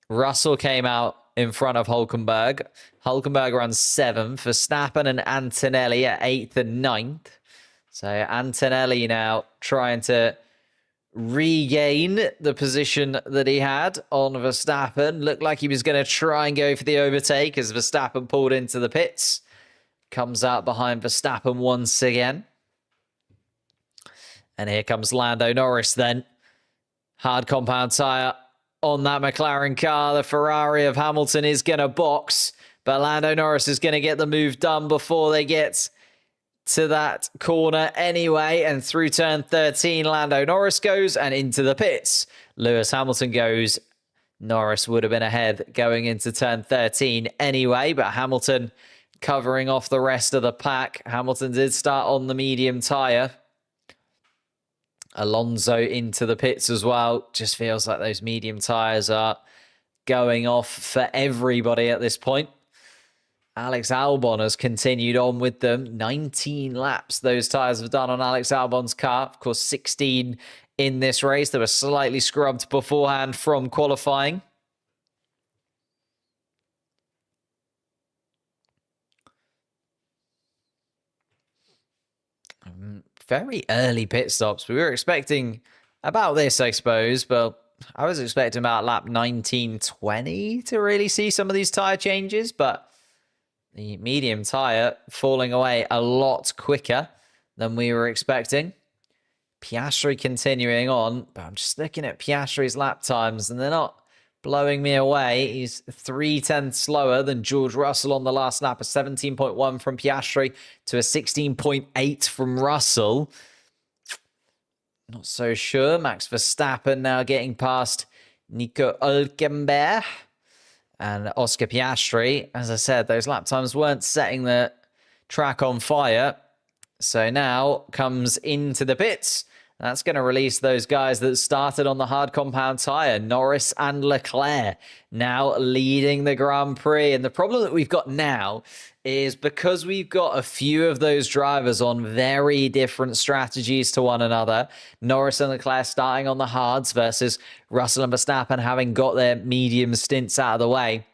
Russell came out in front of Hülkenberg. Hülkenberg runs 7th. Verstappen and Antonelli at 8th and 9th. So Antonelli now trying to regain the position that he had on Verstappen. Looked like he was going to try and go for the overtake as Verstappen pulled into the pits. Comes out behind Verstappen once again. And here comes Lando Norris then. Hard compound tyre on that McLaren car. The Ferrari of Hamilton is going to box. But Lando Norris is going to get the move done before they get to that corner anyway. And through turn 13, Lando Norris goes and into the pits. Lewis Hamilton goes. Norris would have been ahead going into turn 13 anyway. But Hamilton covering off the rest of the pack. Hamilton did start on the medium tyre. Alonso into the pits as well. Just feels like those medium tyres are going off for everybody at this point. Alex Albon has continued on with them. 19 laps those tyres have done on Alex Albon's car. Of course, 16 in this race. They were slightly scrubbed beforehand from qualifying. Very early pit stops. We were expecting about this, I suppose, but I was expecting about lap 19, 20 to really see some of these tyre changes, but the medium tyre falling away a lot quicker than we were expecting. Piastri continuing on, but I'm just looking at Piastri's lap times and they're not blowing me away. He's 0.3 slower than George Russell on the last lap, a 17.1 from Piastri to a 16.8 from Russell. Not so sure. Max Verstappen now getting past Nico Hülkenberg and Oscar Piastri. As I said, those lap times weren't setting the track on fire. So now comes into the pits. That's going to release those guys that started on the hard compound tyre. Norris and Leclerc now leading the Grand Prix. And the problem that we've got now is because we've got a few of those drivers on very different strategies to one another. Norris and Leclerc starting on the hards versus Russell and Verstappen having got their medium stints out of the way.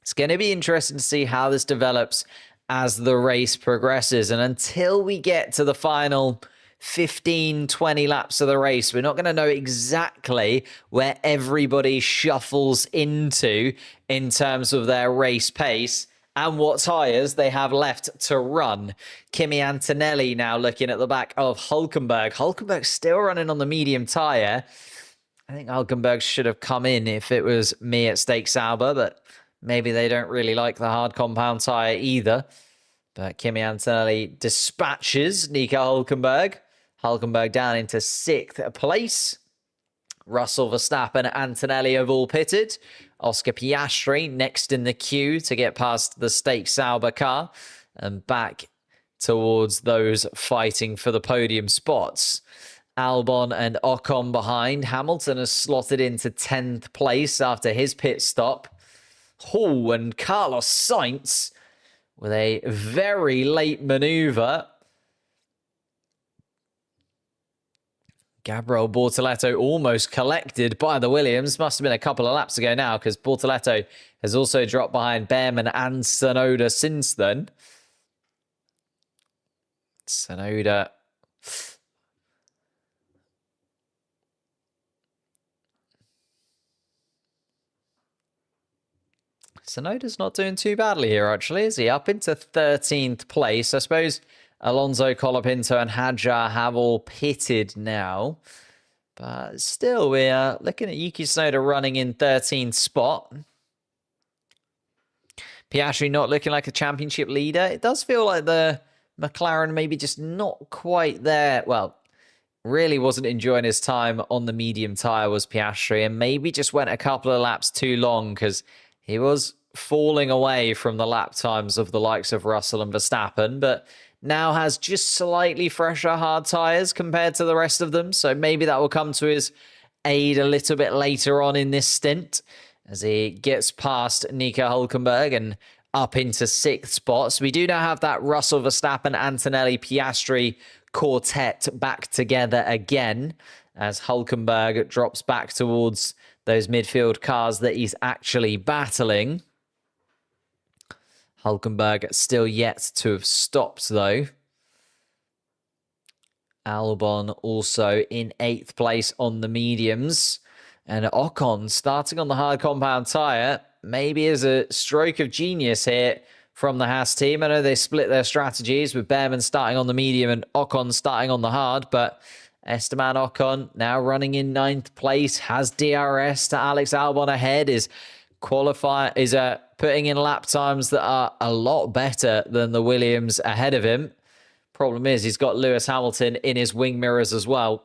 It's going to be interesting to see how this develops as the race progresses. And until we get to the final 15, 20 laps of the race, we're not going to know exactly where everybody shuffles into in terms of their race pace and what tyres they have left to run. Kimi Antonelli now looking at the back of Hülkenberg. Hülkenberg still running on the medium tyre. I think Hülkenberg should have come in if it was me at Stake Sauber, but maybe they don't really like the hard compound tyre either. But Kimi Antonelli dispatches Nico Hülkenberg. Hülkenberg down into 6th place. Russell, Verstappen, Antonelli have all pitted. Oscar Piastri next in the queue to get past the Stake Sauber car and back towards those fighting for the podium spots. Albon and Ocon behind. Hamilton has slotted into 10th place after his pit stop. Oh, and Carlos Sainz with a very late maneuver Gabriel Bortoleto almost collected by the Williams. Must have been a couple of laps ago now, because Bortoleto has also dropped behind Behrman and Sonoda since then. Sonoda's not doing too badly here, actually, is he? Up into 13th place. I suppose Alonso, Colapinto and Hadjar have all pitted now. But still, we are looking at Yuki Tsunoda running in 13th spot. Piastri not looking like a championship leader. It does feel like the McLaren maybe just not quite there. Well, really wasn't enjoying his time on the medium tyre was Piastri, and maybe just went a couple of laps too long, because he was falling away from the lap times of the likes of Russell and Verstappen, but now has just slightly fresher hard tyres compared to the rest of them. So maybe that will come to his aid a little bit later on in this stint, as he gets past Nico Hülkenberg and up into 6th spot. So we do now have that Russell, Verstappen, Antonelli, Piastri quartet back together again, as Hülkenberg drops back towards those midfield cars that he's actually battling. Hülkenberg still yet to have stopped, though. Albon also in 8th place on the mediums. And Ocon starting on the hard compound tyre maybe is a stroke of genius here from the Haas team. I know they split their strategies with Behrman starting on the medium and Ocon starting on the hard, but Esteban Ocon now running in 9th place, has DRS to Alex Albon ahead, is putting in lap times that are a lot better than the Williams ahead of him. Problem is, he's got Lewis Hamilton in his wing mirrors as well.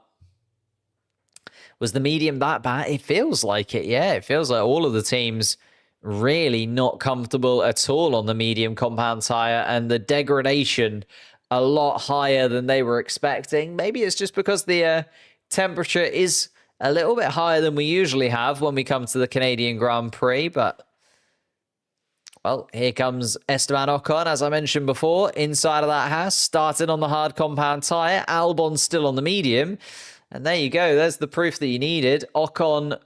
Was the medium that bad? It feels like it, yeah. It feels like all of the teams really not comfortable at all on the medium compound tyre, and the degradation a lot higher than they were expecting. Maybe it's just because the temperature is a little bit higher than we usually have when we come to the Canadian Grand Prix, but well, here comes Esteban Ocon, as I mentioned before, inside of that Haas, started on the hard compound tyre, Albon still on the medium. And there you go. There's the proof that you needed. Ocon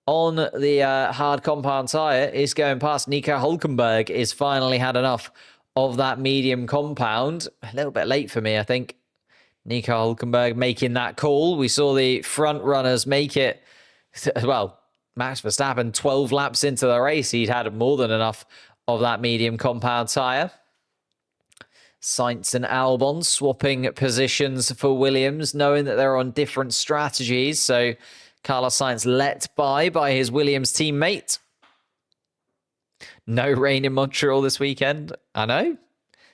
on the hard compound tyre is going past Nico Hülkenberg. Is finally had enough of that medium compound. A little bit late for me, I think. Nico Hülkenberg making that call. We saw the front runners make it. Well, Max Verstappen 12 laps into the race. He'd had more than enough of that medium compound tyre. Sainz and Albon swapping positions for Williams, knowing that they're on different strategies. So Carlos Sainz let by his Williams teammate. No rain in Montreal this weekend. I know.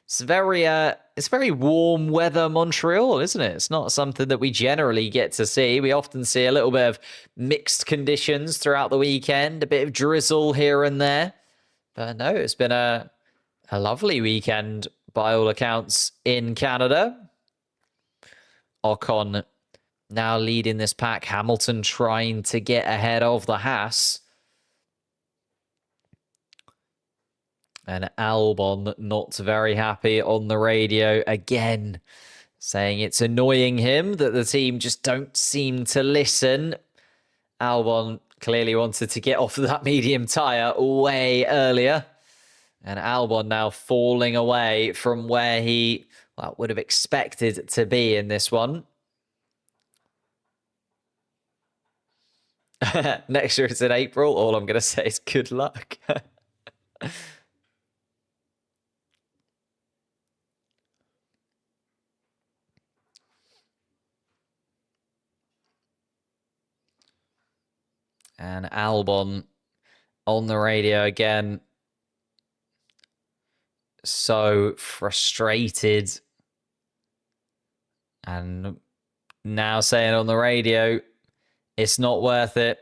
It's very warm weather Montreal, isn't it? It's not something that we generally get to see. We often see a little bit of mixed conditions throughout the weekend, a bit of drizzle here and there. But no, it's been a lovely weekend by all accounts in Canada. Ocon now leading this pack. Hamilton trying to get ahead of the Haas. And Albon not very happy on the radio again, saying it's annoying him that the team just don't seem to listen. Albon clearly wanted to get off that medium tyre way earlier. And Albon now falling away from where he would have expected to be in this one. Next year it's in April. All I'm going to say is good luck. And Albon on the radio again. So frustrated. And now saying on the radio, it's not worth it.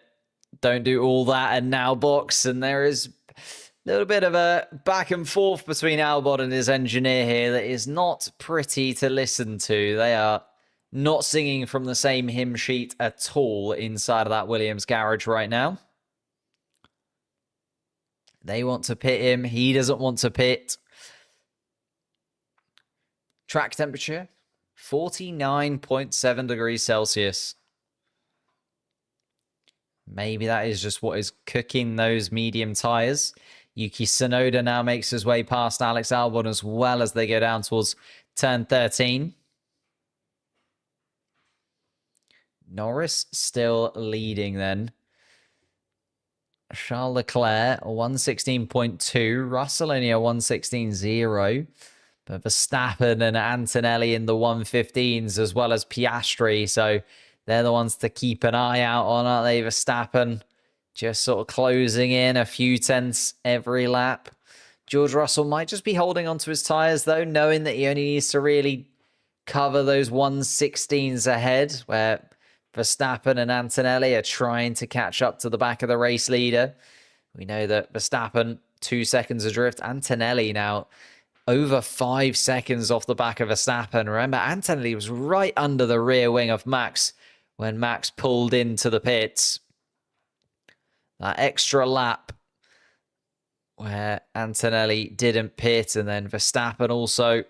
Don't do all that and now box. And there is a little bit of a back and forth between Albon and his engineer here that is not pretty to listen to. They are not singing from the same hymn sheet at all inside of that Williams garage right now. They want to pit him. He doesn't want to pit. Track temperature, 49.7 degrees Celsius. Maybe that is just what is cooking those medium tyres. Yuki Tsunoda now makes his way past Alex Albon as well as they go down towards turn 13. Norris still leading then. Charles Leclerc, 116.2. Russell only a 116.0. But Verstappen and Antonelli in the 115s as well as Piastri. So they're the ones to keep an eye out on, aren't they? Verstappen just sort of closing in a few tenths every lap. George Russell might just be holding onto his tyres, though, knowing that he only needs to really cover those 116s ahead, where Verstappen and Antonelli are trying to catch up to the back of the race leader. We know that Verstappen, 2 seconds adrift. Antonelli now over 5 seconds off the back of Verstappen. Remember, Antonelli was right under the rear wing of Max when Max pulled into the pits. That extra lap where Antonelli didn't pit, and then Verstappen also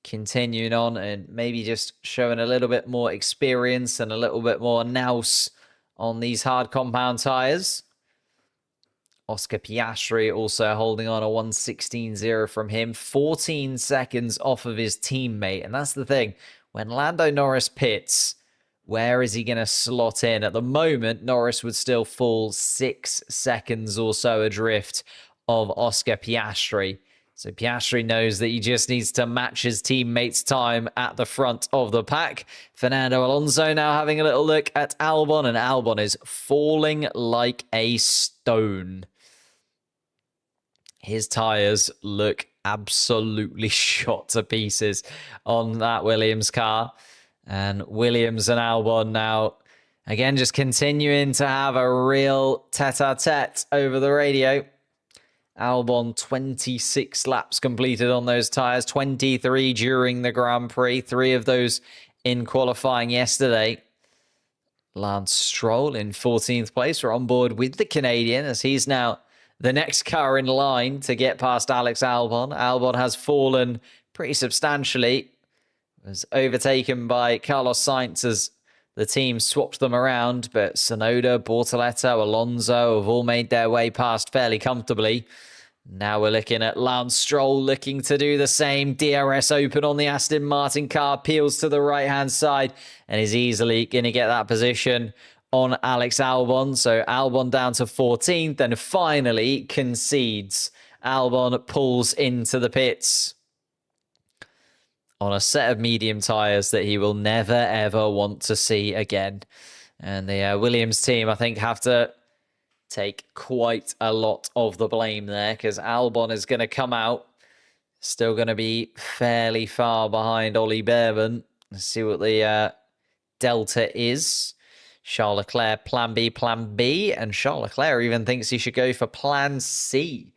continuing on and maybe just showing a little bit more experience and a little bit more nous on these hard compound tyres. Oscar Piastri also holding on a 116.0 from him, 14 seconds off of his teammate. And that's the thing, when Lando Norris pits, where is he going to slot in? At the moment, Norris would still fall 6 seconds or so adrift of Oscar Piastri. So Piastri knows that he just needs to match his teammate's time at the front of the pack. Fernando Alonso now having a little look at Albon, and Albon is falling like a stone. His tyres look absolutely shot to pieces on that Williams car. And Williams and Albon now, again, just continuing to have a real tete-a-tete over the radio. Albon, 26 laps completed on those tyres, 23 during the Grand Prix, 3 of those in qualifying yesterday. Lance Stroll in 14th place. We're on board with the Canadian as he's now the next car in line to get past Alex Albon. Albon has fallen pretty substantially. Was overtaken by Carlos Sainz as the team swapped them around, but Tsunoda, Bortoleto, Alonso have all made their way past fairly comfortably. Now we're looking at Lance Stroll looking to do the same. DRS open on the Aston Martin car, peels to the right-hand side, and is easily going to get that position on Alex Albon. So Albon down to 14th, and finally concedes. Albon pulls into the pits on a set of medium tyres that he will never, ever want to see again. And the Williams team, I think, have to take quite a lot of the blame there, because Albon is going to come out, still going to be fairly far behind Ollie Behrman. Let's see what the delta is. Charles Leclerc, plan B, and Charles Leclerc even thinks he should go for plan C.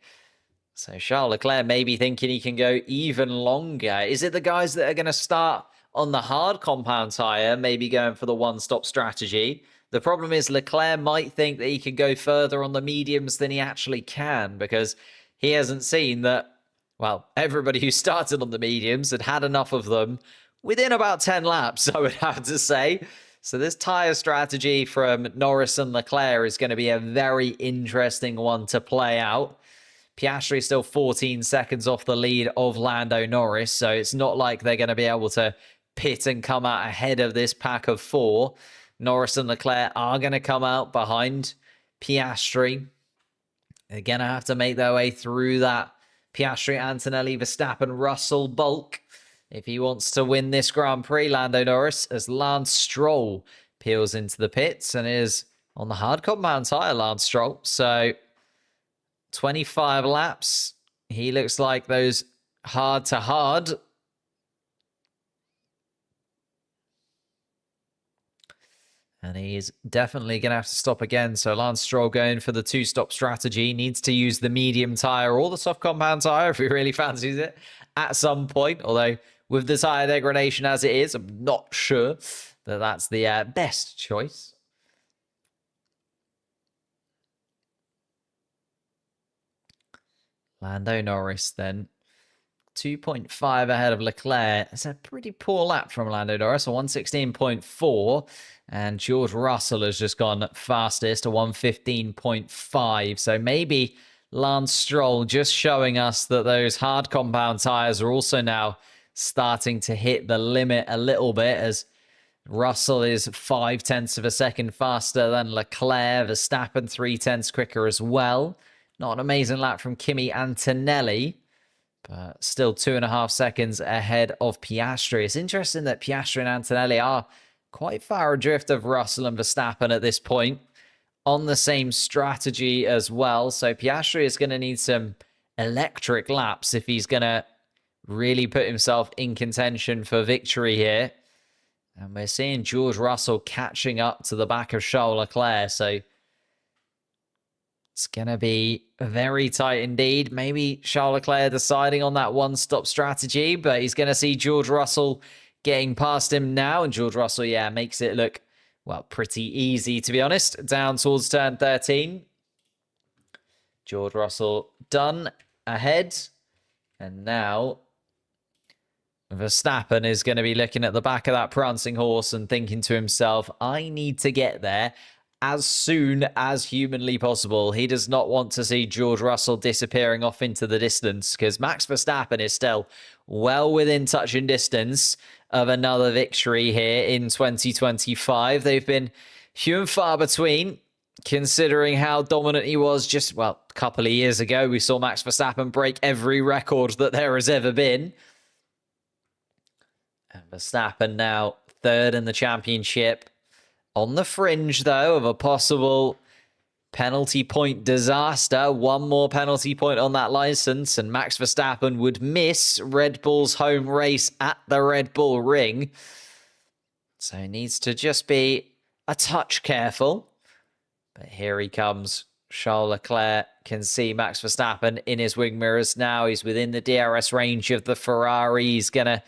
So Charles Leclerc may be thinking he can go even longer. Is it the guys that are going to start on the hard compound tyre, maybe going for the one-stop strategy? The problem is Leclerc might think that he can go further on the mediums than he actually can, because he hasn't seen that, well, everybody who started on the mediums had enough of them within about 10 laps, I would have to say. So this tyre strategy from Norris and Leclerc is going to be a very interesting one to play out. Piastri still 14 seconds off the lead of Lando Norris, so it's not like they're going to be able to pit and come out ahead of this pack of 4. Norris and Leclerc are going to come out behind Piastri. They're going to have to make their way through that Piastri, Antonelli, Verstappen, Russell bulk if he wants to win this Grand Prix, Lando Norris, as Lance Stroll peels into the pits and is on the hard compound tyre, Lance Stroll. So 25 laps. He looks like those hard to hard. And he's definitely going to have to stop again. So Lance Stroll going for the 2-stop strategy. Needs to use the medium tyre or the soft compound tyre if he really fancies it at some point. Although with the tyre degradation as it is, I'm not sure that that's the best choice. Lando Norris then 2.5 ahead of Leclerc. It's a pretty poor lap from Lando Norris, a 116.4. And George Russell has just gone fastest, a 115.5. So maybe Lance Stroll just showing us that those hard compound tyres are also now starting to hit the limit a little bit, as Russell is 0.5 of a second faster than Leclerc. Verstappen 0.3 quicker as well. Not an amazing lap from Kimi Antonelli, but still 2.5 seconds ahead of Piastri. It's interesting that Piastri and Antonelli are quite far adrift of Russell and Verstappen at this point, on the same strategy as well. So Piastri is going to need some electric laps if he's going to really put himself in contention for victory here. And we're seeing George Russell catching up to the back of Charles Leclerc. So it's going to be very tight indeed. Maybe Charles Leclerc deciding on that one-stop strategy, but he's going to see George Russell getting past him now. And George Russell, yeah, makes it look, well, pretty easy, to be honest. Down towards turn 13. George Russell done ahead. And now Verstappen is going to be looking at the back of that prancing horse and thinking to himself, I need to get there as soon as humanly possible. He does not want to see George Russell disappearing off into the distance, because Max Verstappen is still well within touching distance of another victory here in 2025. They've been few and far between, considering how dominant he was just, well, a couple of years ago. We saw Max Verstappen break every record that there has ever been. And Verstappen now third in the championship. On the fringe, though, of a possible penalty point disaster. One more penalty point on that license, and Max Verstappen would miss Red Bull's home race at the Red Bull Ring. So he needs to just be a touch careful. But here he comes. Charles Leclerc can see Max Verstappen in his wing mirrors now. He's within the DRS range of the Ferrari. He's going to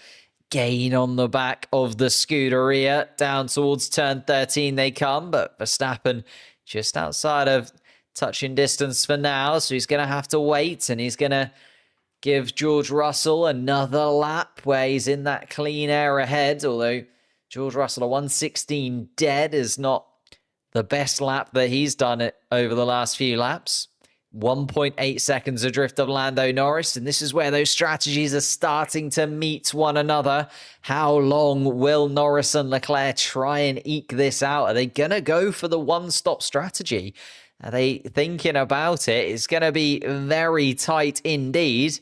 gain on the back of the Scuderia. Down towards turn 13 they come, but Verstappen just outside of touching distance for now, so he's going to have to wait, and he's going to give George Russell another lap where he's in that clean air ahead, although George Russell, a 116 dead, is not the best lap that he's done it over the last few laps. 1.8 seconds adrift of Lando Norris, and this is where those strategies are starting to meet one another. How long will Norris and Leclerc try and eke this out? Are they going to go for the one-stop strategy? Are they thinking about it? It's going to be very tight indeed.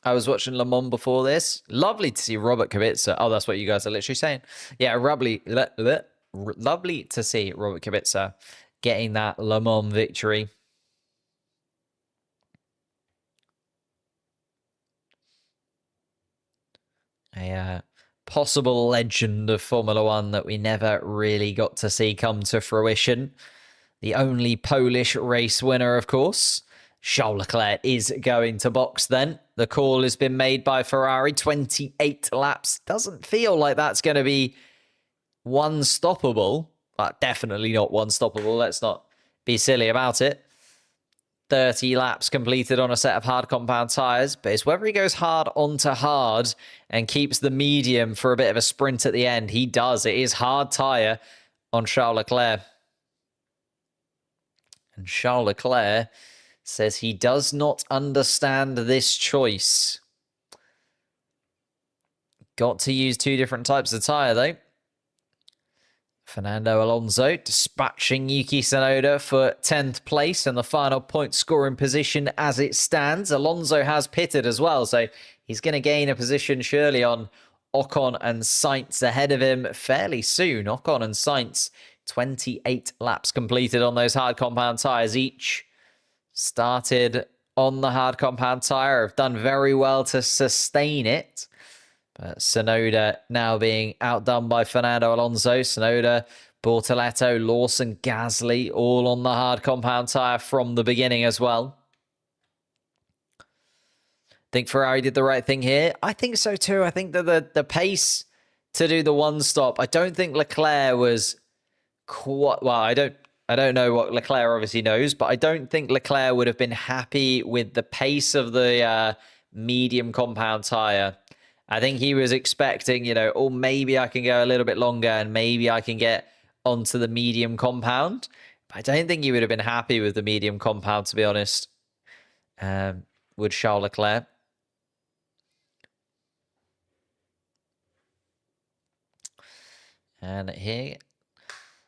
I was watching Le Mans before this. Lovely to see Robert Kubica. Oh, that's what you guys are literally saying. Yeah, lovely to see Robert Kubica getting that Le Mans victory. A possible legend of Formula One that we never really got to see come to fruition. The only Polish race winner, of course. Charles Leclerc is going to box then. The call has been made by Ferrari. 28 laps. Doesn't feel like that's going to be one-stoppable. But definitely not one-stoppable. Let's not be silly about it. 30 laps completed on a set of hard compound tyres. But it's whether he goes hard onto hard and keeps the medium for a bit of a sprint at the end. He does. It is hard tyre on Charles Leclerc. And Charles Leclerc says he does not understand this choice. Got to use two different types of tyre, though. Fernando Alonso dispatching Yuki Tsunoda for 10th place in the final point scoring position as it stands. Alonso has pitted as well, so he's going to gain a position surely on Ocon and Sainz ahead of him fairly soon. Ocon and Sainz, 28 laps completed on those hard compound tyres each. Started on the hard compound tyre, have done very well to sustain it. But Tsunoda now being outdone by Fernando Alonso. Tsunoda, Bortoleto, Lawson, Gasly, all on the hard compound tyre from the beginning as well. Think Ferrari did the right thing here? I think so too. I think that the pace to do the one stop. I don't think Leclerc was quite well. I don't know what Leclerc obviously knows, but I don't think Leclerc would have been happy with the pace of the medium compound tire. I think he was expecting, you know, oh, maybe I can go a little bit longer and maybe I can get onto the medium compound. But I don't think he would have been happy with the medium compound, to be honest. Would Charles Leclerc? And here,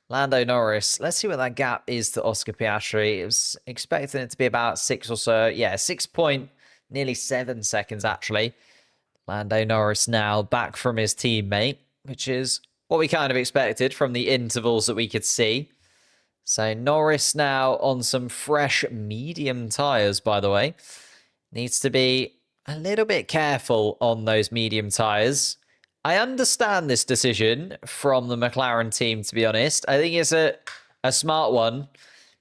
Lando Norris. Let's see what that gap is to Oscar Piastri. It was expecting it to be about 6 or so. Yeah, 6 point, nearly 7 seconds, actually. Lando Norris now back from his teammate, which is what we kind of expected from the intervals that we could see. So Norris now on some fresh medium tyres, by the way. Needs to be a little bit careful on those medium tyres. I understand this decision from the McLaren team, to be honest. I think it's a smart one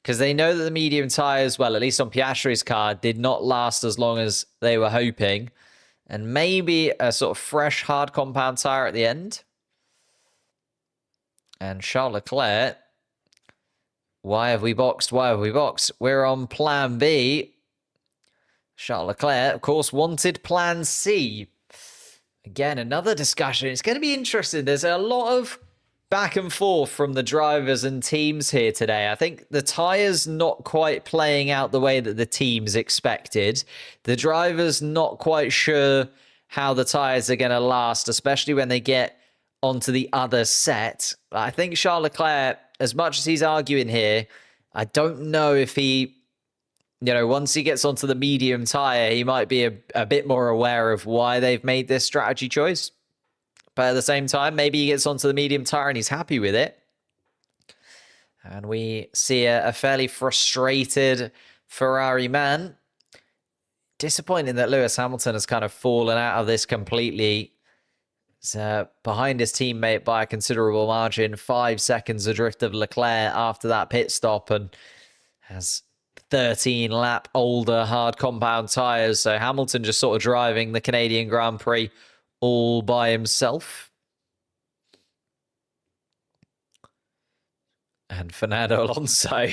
because they know that the medium tyres, well, at least on Piastri's car, did not last as long as they were hoping. And maybe a sort of fresh hard compound tyre at the end. And Charles Leclerc, why have we boxed? Why have we boxed? We're on plan B. Charles Leclerc, of course, wanted plan C. Again, another discussion. It's going to be interesting. There's a lot of back and forth from the drivers and teams here today. I think the tyres not quite playing out the way that the teams expected. The drivers not quite sure how the tyres are going to last, especially when they get onto the other set. I think Charles Leclerc, as much as he's arguing here, I don't know if he, you know, once he gets onto the medium tyre, he might be a bit more aware of why they've made this strategy choice. But at the same time, maybe he gets onto the medium tyre and he's happy with it. And we see a fairly frustrated Ferrari man. Disappointing that Lewis Hamilton has kind of fallen out of this completely. He's behind his teammate by a considerable margin. 5 seconds adrift of Leclerc after that pit stop and has 13 lap older hard compound tyres. So Hamilton just sort of driving the Canadian Grand Prix all by himself. And Fernando Alonso,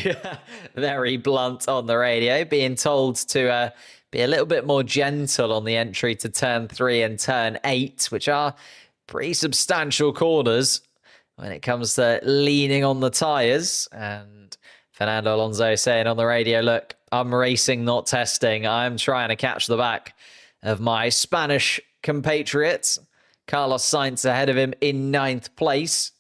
very blunt on the radio, being told to be a little bit more gentle on the entry to turn 3 and turn 8, which are pretty substantial corners when it comes to leaning on the tyres. And Fernando Alonso saying on the radio, look, I'm racing, not testing. I'm trying to catch the back of my Spanish compatriots. Carlos Sainz ahead of him in 9th place.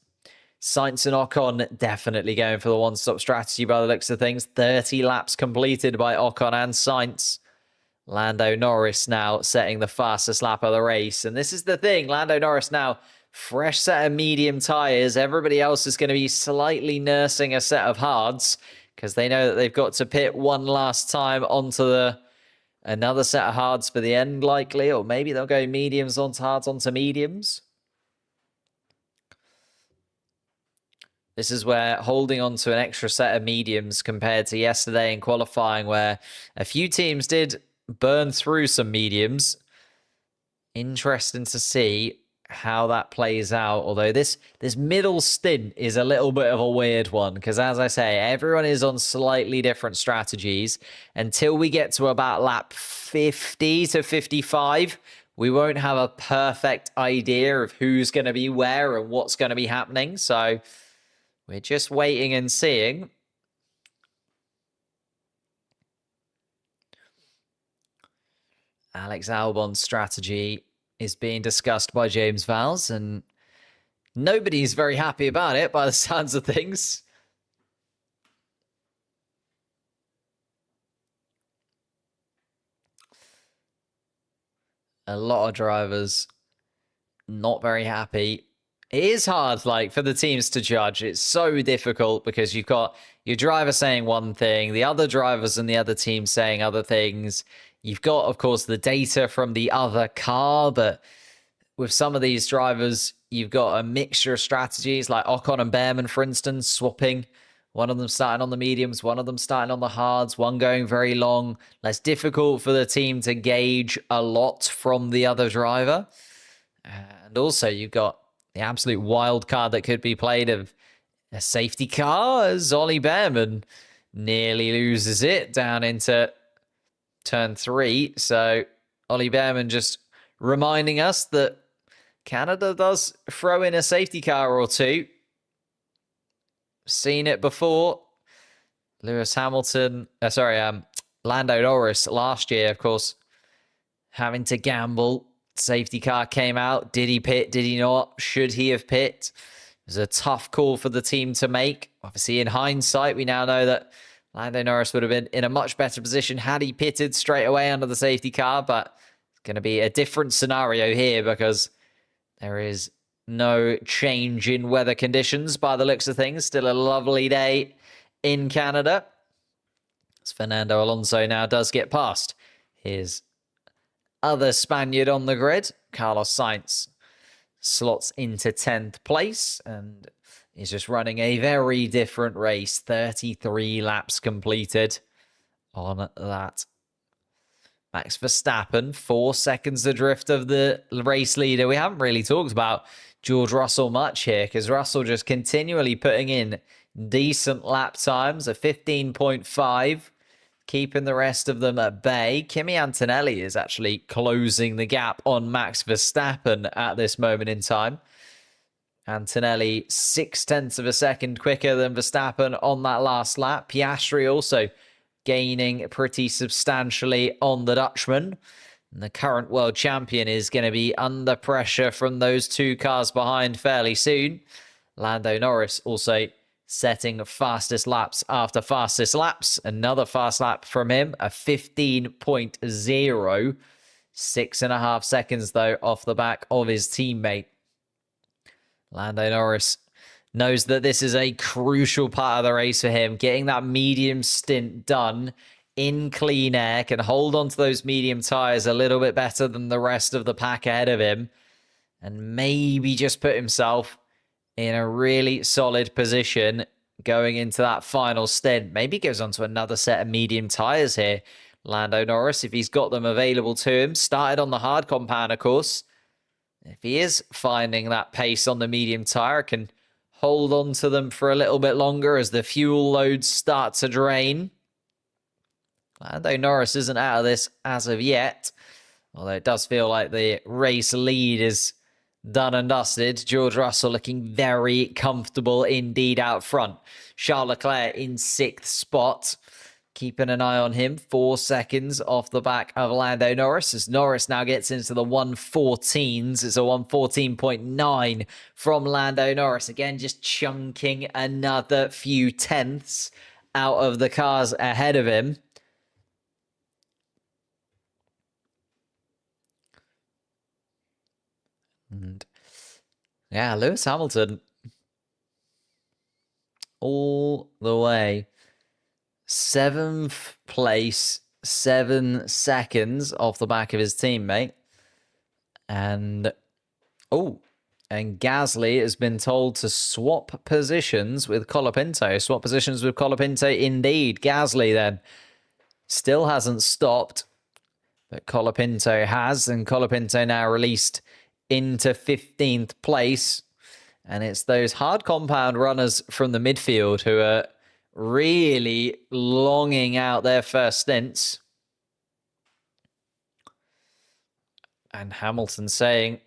Sainz and Ocon definitely going for the one-stop strategy by the looks of things. 30 laps completed by Ocon and Sainz. Lando Norris now setting the fastest lap of the race. And this is the thing. Lando Norris now, fresh set of medium tyres. Everybody else is going to be slightly nursing a set of hards because they know that they've got to pit one last time onto another set of hards for the end, likely. Or maybe they'll go mediums onto hards onto mediums. This is where holding on to an extra set of mediums compared to yesterday in qualifying, where a few teams did burn through some mediums. Interesting to see how that plays out. Although this middle stint is a little bit of a weird one, because as I say, everyone is on slightly different strategies. Until we get to about lap 50 to 55, we won't have a perfect idea of who's going to be where and what's going to be happening. So we're just waiting and seeing. Alex Albon's strategy is being discussed by James Vowles, and nobody's very happy about it by the sounds of things. A lot of drivers not very happy. It is hard, like, for the teams to judge. It's so difficult because you've got your driver saying one thing, the other drivers and the other team saying other things. You've got, of course, the data from the other car, but with some of these drivers, you've got a mixture of strategies, like Ocon and Behrman, for instance, swapping. One of them starting on the mediums, one of them starting on the hards, one going very long. Less difficult for the team to gauge a lot from the other driver. And also, you've got the absolute wild card that could be played of a safety car as Ollie Behrman nearly loses it down into turn 3. So Ollie Behrman just reminding us that Canada does throw in a safety car or two. Seen it before. Lewis Hamilton, Lando Norris last year, of course, having to gamble. Safety car came out. Did he pit? Did he not? Should he have pit? It was a tough call for the team to make. Obviously, in hindsight, we now know that Lando Norris would have been in a much better position had he pitted straight away under the safety car, but it's going to be a different scenario here because there is no change in weather conditions by the looks of things. Still a lovely day in Canada. As Fernando Alonso now does get past his other Spaniard on the grid, Carlos Sainz, slots into 10th place and is just running a very different race. 33 laps completed on that. Max Verstappen, 4 seconds adrift of the race leader. We haven't really talked about George Russell much here because Russell just continually putting in decent lap times, a 15.5, keeping the rest of them at bay. Kimi Antonelli is actually closing the gap on Max Verstappen at this moment in time. Antonelli 0.6 of a second quicker than Verstappen on that last lap. Piastri also gaining pretty substantially on the Dutchman. And the current world champion is going to be under pressure from those 2 cars behind fairly soon. Lando Norris also setting fastest laps after fastest laps. Another fast lap from him, a 15.0. 6.5 seconds, though, off the back of his teammate. Lando Norris knows that this is a crucial part of the race for him. Getting that medium stint done in clean air, can hold on to those medium tyres a little bit better than the rest of the pack ahead of him, and maybe just put himself in a really solid position going into that final stint. Maybe goes on to another set of medium tyres here. Lando Norris, if he's got them available to him. Started on the hard compound, of course. If he is finding that pace on the medium tyre, can hold on to them for a little bit longer as the fuel loads start to drain. Lando Norris isn't out of this as of yet, although it does feel like the race lead is done and dusted. George Russell looking very comfortable indeed out front. Charles Leclerc in 6th spot. Keeping an eye on him. 4 seconds off the back of Lando Norris. As Norris now gets into the 114s. It's a 114.9 from Lando Norris. Again, just chunking another few tenths out of the cars ahead of him. And yeah, Lewis Hamilton all the way. 7th place, 7 seconds off the back of his teammate. And Gasly has been told to swap positions with Colapinto. Swap positions with Colapinto indeed. Gasly then still hasn't stopped, but Colapinto has, and Colapinto now released into 15th place. And it's those hard compound runners from the midfield who are really longing out their first stints. And Hamilton saying,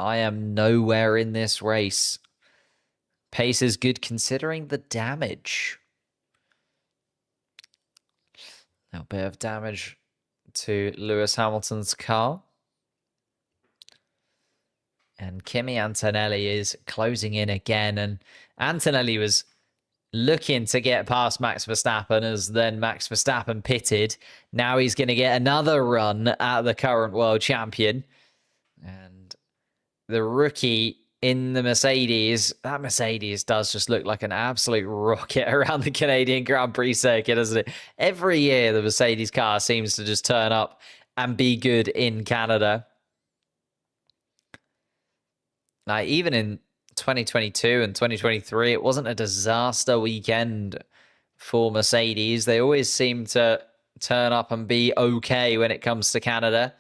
I am nowhere in this race. Pace is good considering the damage. A bit of damage to Lewis Hamilton's car. And Kimi Antonelli is closing in again. And Antonelli was looking to get past Max Verstappen as then Max Verstappen pitted. Now he's going to get another run at the current world champion. And the rookie in the Mercedes, that Mercedes does just look like an absolute rocket around the Canadian Grand Prix circuit, doesn't it? Every year the Mercedes car seems to just turn up and be good in Canada. Like, even in 2022 and 2023, it wasn't a disaster weekend for Mercedes. They always seem to turn up and be okay when it comes to Canada.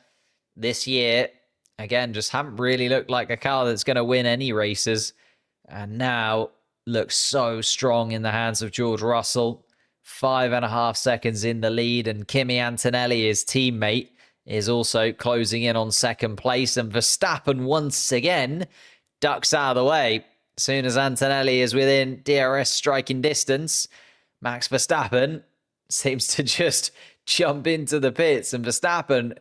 This year, Again, just haven't really looked like a car that's going to win any races. And now looks so strong in the hands of George Russell. 5.5 seconds in the lead. And Kimi Antonelli, his teammate, is also closing in on second place. And Verstappen once again ducks out of the way. As soon as Antonelli is within DRS striking distance, Max Verstappen seems to just jump into the pits. And Verstappen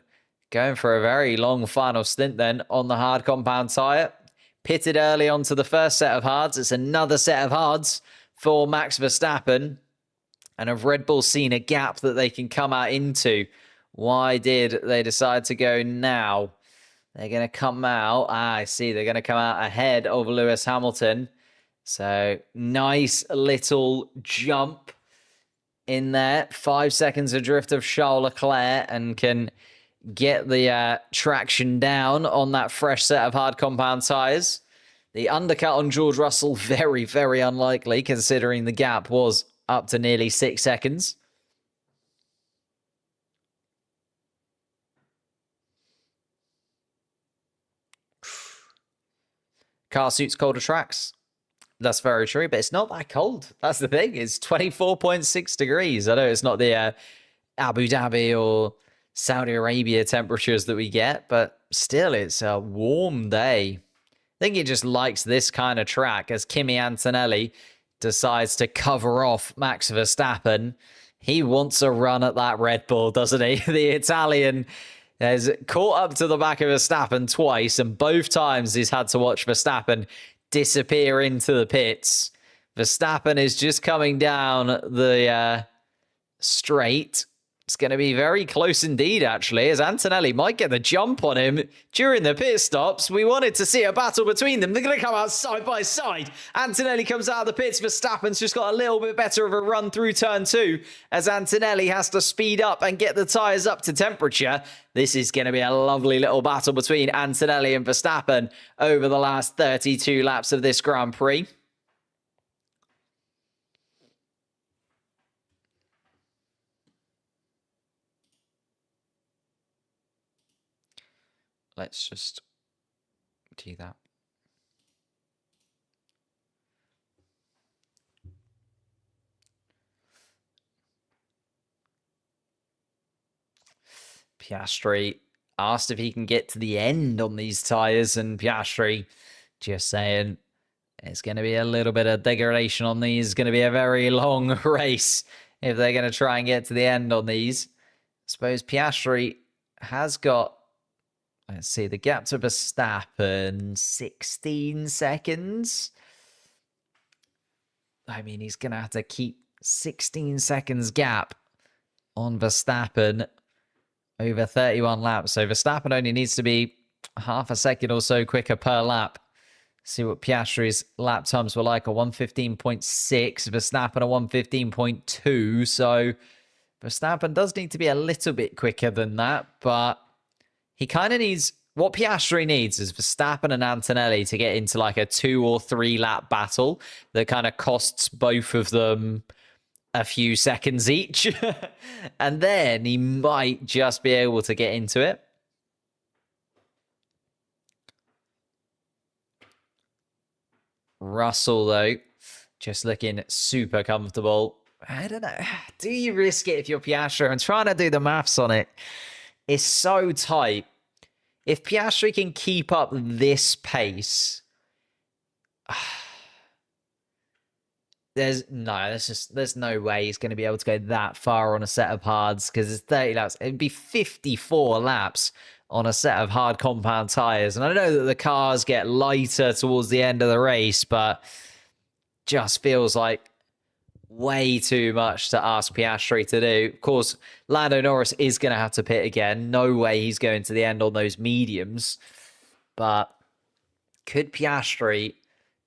going for a very long final stint then on the hard compound tyre. Pitted early onto the first set of hards. It's another set of hards for Max Verstappen. And have Red Bull seen a gap that they can come out into? Why did they decide to go now? They're going to come out. I see. They're going to come out ahead of Lewis Hamilton. So nice little jump in there. 5 seconds adrift of Charles Leclerc and can get the traction down on that fresh set of hard compound tyres. The undercut on George Russell, very, very unlikely considering the gap was up to nearly 6 seconds. Car suits colder tracks. That's very true, but it's not that cold. That's the thing. It's 24.6 degrees. I know it's not the Abu Dhabi or Saudi Arabia temperatures that we get, but still it's a warm day. I think he just likes this kind of track as Kimi Antonelli decides to cover off Max Verstappen. He wants a run at that Red Bull, doesn't he? The Italian has caught up to the back of Verstappen twice, and both times he's had to watch Verstappen disappear into the pits. Verstappen is just coming down the straight. It's going to be very close indeed, actually, as Antonelli might get the jump on him during the pit stops. We wanted to see a battle between them. They're going to come out side by side. Antonelli comes out of the pits. Verstappen's just got a little bit better of a run through turn 2 as Antonelli has to speed up and get the tyres up to temperature. This is going to be a lovely little battle between Antonelli and Verstappen over the last 32 laps of this Grand Prix. Let's just do that. Piastri asked if he can get to the end on these tyres, and Piastri just saying it's going to be a little bit of degradation on these. It's going to be a very long race if they're going to try and get to the end on these. I suppose Piastri has got, let's see, the gap to Verstappen, 16 seconds. I mean, he's going to have to keep 16 seconds gap on Verstappen over 31 laps. So Verstappen only needs to be half a second or so quicker per lap. See what Piastri's lap times were like, a 1:15.6, Verstappen a 1:15.2. So Verstappen does need to be a little bit quicker than that, but he kind of needs, what Piastri needs is Verstappen and Antonelli to get into like a 2 or 3 lap battle that kind of costs both of them a few seconds each. And then he might just be able to get into it. Russell, though, just looking super comfortable. I don't know. Do you risk it if you're Piastri? I'm trying to do the maths on it. It's so tight. If Piastri can keep up this pace, there's no way he's going to be able to go that far on a set of hards, because it's 30 laps. It'd be 54 laps on a set of hard compound tires. And I know that the cars get lighter towards the end of the race, but just feels like way too much to ask Piastri to do. Of course, Lando Norris is going to have to pit again. No way he's going to the end on those mediums. But could Piastri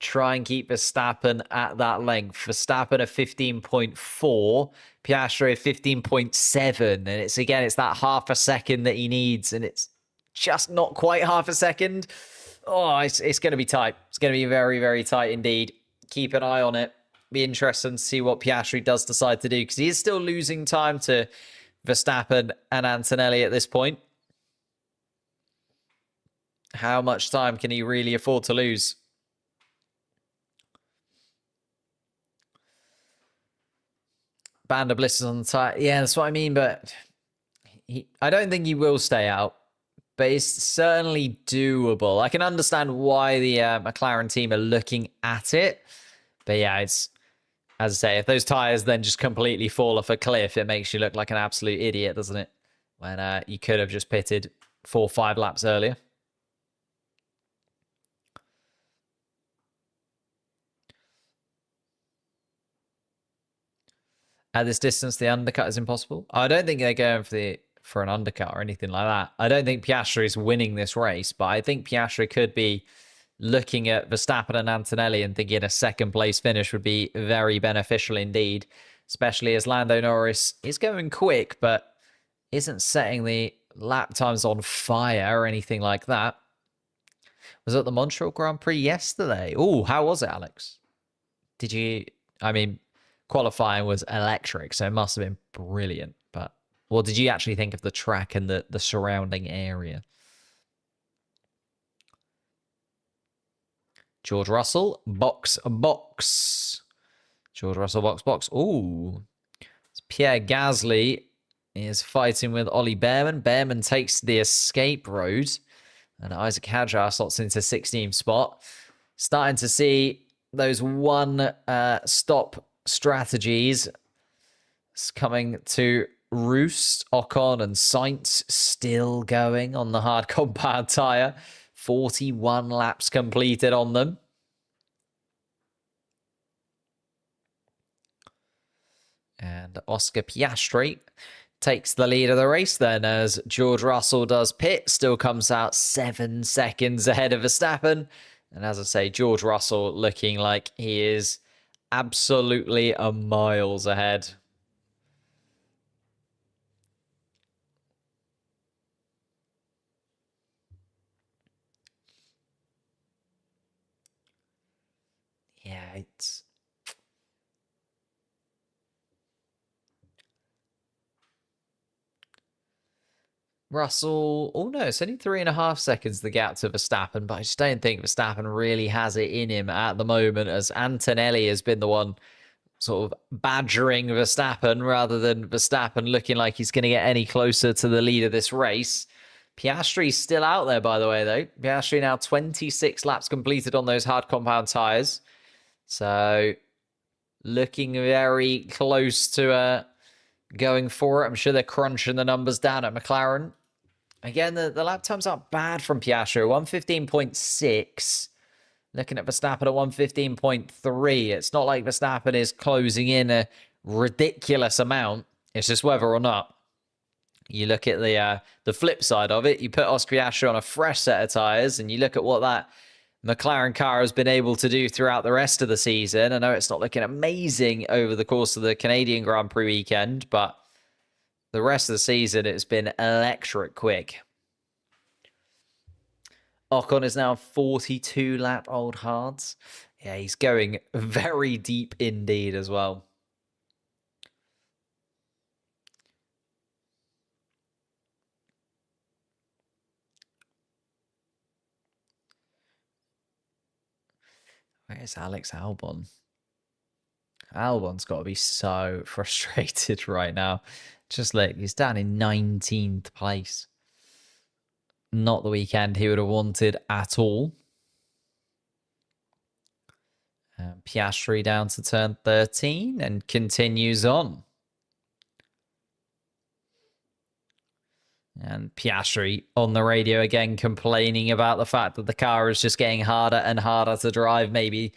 try and keep Verstappen at that length? Verstappen at 15.4, Piastri at 15.7. And it's that half a second that he needs. And it's just not quite half a second. Oh, it's going to be tight. It's going to be very, very tight indeed. Keep an eye on it. Be interesting to see what Piastri does decide to do, because he is still losing time to Verstappen and Antonelli at this point. How much time can he really afford to lose? Band of blisters on the tire. Yeah, that's what I mean, but I don't think he will stay out, but it's certainly doable. I can understand why the McLaren team are looking at it, but yeah, it's, as I say, if those tires then just completely fall off a cliff, it makes you look like an absolute idiot, doesn't it? When you could have just pitted 4 or 5 laps earlier. At this distance, the undercut is impossible. I don't think they're going for an undercut or anything like that. I don't think Piastri is winning this race, but I think Piastri could be looking at Verstappen and Antonelli and thinking a second place finish would be very beneficial indeed, especially as Lando Norris is going quick, but isn't setting the lap times on fire or anything like that. Was it the Montreal Grand Prix yesterday? Oh, how was it, Alex? Did you, I mean, qualifying was electric, so it must have been brilliant. But what did you actually think of the track and the surrounding area? George Russell, box. George Russell, box. Ooh. Pierre Gasly is fighting with Ollie Behrman. Behrman takes the escape road, and Isaac Hadjar slots into 16th spot. Starting to see those one-stop strategies coming to roost. Ocon and Sainz still going on the hard compound tyre. 41 laps completed on them. And Oscar Piastri takes the lead of the race then as George Russell does pit. Still comes out 7 seconds ahead of Verstappen. And as I say, George Russell looking like he is absolutely miles ahead. Yeah, it's... Russell, oh no, it's only 3.5 seconds the gap to Verstappen, but I just don't think Verstappen really has it in him at the moment, as Antonelli has been the one sort of badgering Verstappen rather than Verstappen looking like he's going to get any closer to the lead of this race. Piastri's still out there, by the way, though. Piastri now 26 laps completed on those hard compound tyres. So looking very close to going for it. I'm sure they're crunching the numbers down at McLaren. Again, the lap times aren't bad from Piastri. 1:15.6. Looking at Verstappen at 1:15.3. It's not like Verstappen is closing in a ridiculous amount. It's just whether or not you look at the flip side of it. You put Oscar Piastri on a fresh set of tyres and you look at what that McLaren car has been able to do throughout the rest of the season. I know it's not looking amazing over the course of the Canadian Grand Prix weekend, but the rest of the season, it's been electric quick. Ocon is now 42 lap old hards. Yeah, he's going very deep indeed as well. Where's Alex Albon? Albon's got to be so frustrated right now. Just look, he's down in 19th place. Not the weekend he would have wanted at all. Piastri down to turn 13 and continues on. And Piastri on the radio again complaining about the fact that the car is just getting harder and harder to drive. Maybe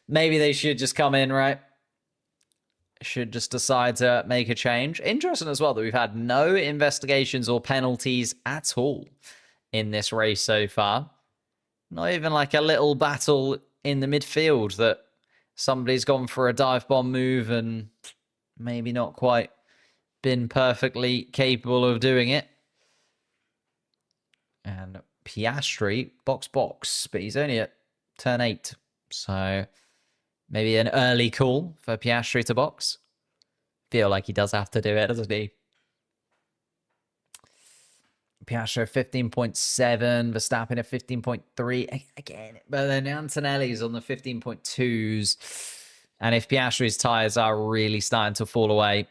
they should just come in, right? Should just decide to make a change. Interesting as well that we've had no investigations or penalties at all in this race so far. Not even like a little battle in the midfield that somebody's gone for a dive bomb move and maybe not quite been perfectly capable of doing it. And Piastri, box, but he's only at turn 8. So maybe an early call for Piastri to box. Feel like he does have to do it, doesn't he? Piastri 15.7, Verstappen at 15.3 again, but then Antonelli's on the 15.2s. And if Piastri's tyres are really starting to fall away,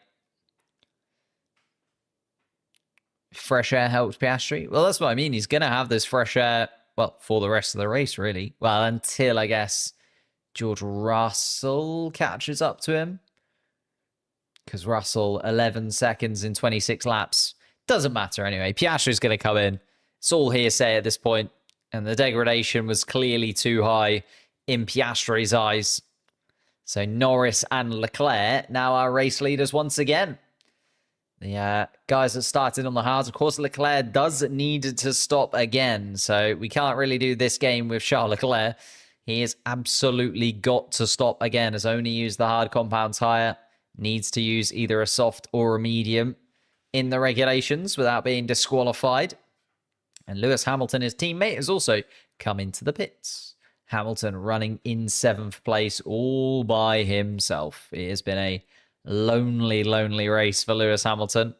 fresh air helps Piastri. Well, that's what I mean. He's going to have this fresh air, well, for the rest of the race, really. Well, until, I guess, George Russell catches up to him. Because Russell, 11 seconds in 26 laps. Doesn't matter anyway. Piastri's going to come in. It's all hearsay at this point. And the degradation was clearly too high in Piastri's eyes. So Norris and Leclerc now are race leaders once again. The guys that started on the hards. Of course, Leclerc does need to stop again. So we can't really do this game with Charles Leclerc. He has absolutely got to stop again. Has only used the hard compound tyre. Needs to use either a soft or a medium in the regulations without being disqualified. And Lewis Hamilton, his teammate, has also come into the pits. Hamilton running in 7th place all by himself. It has been a lonely, lonely race for Lewis Hamilton.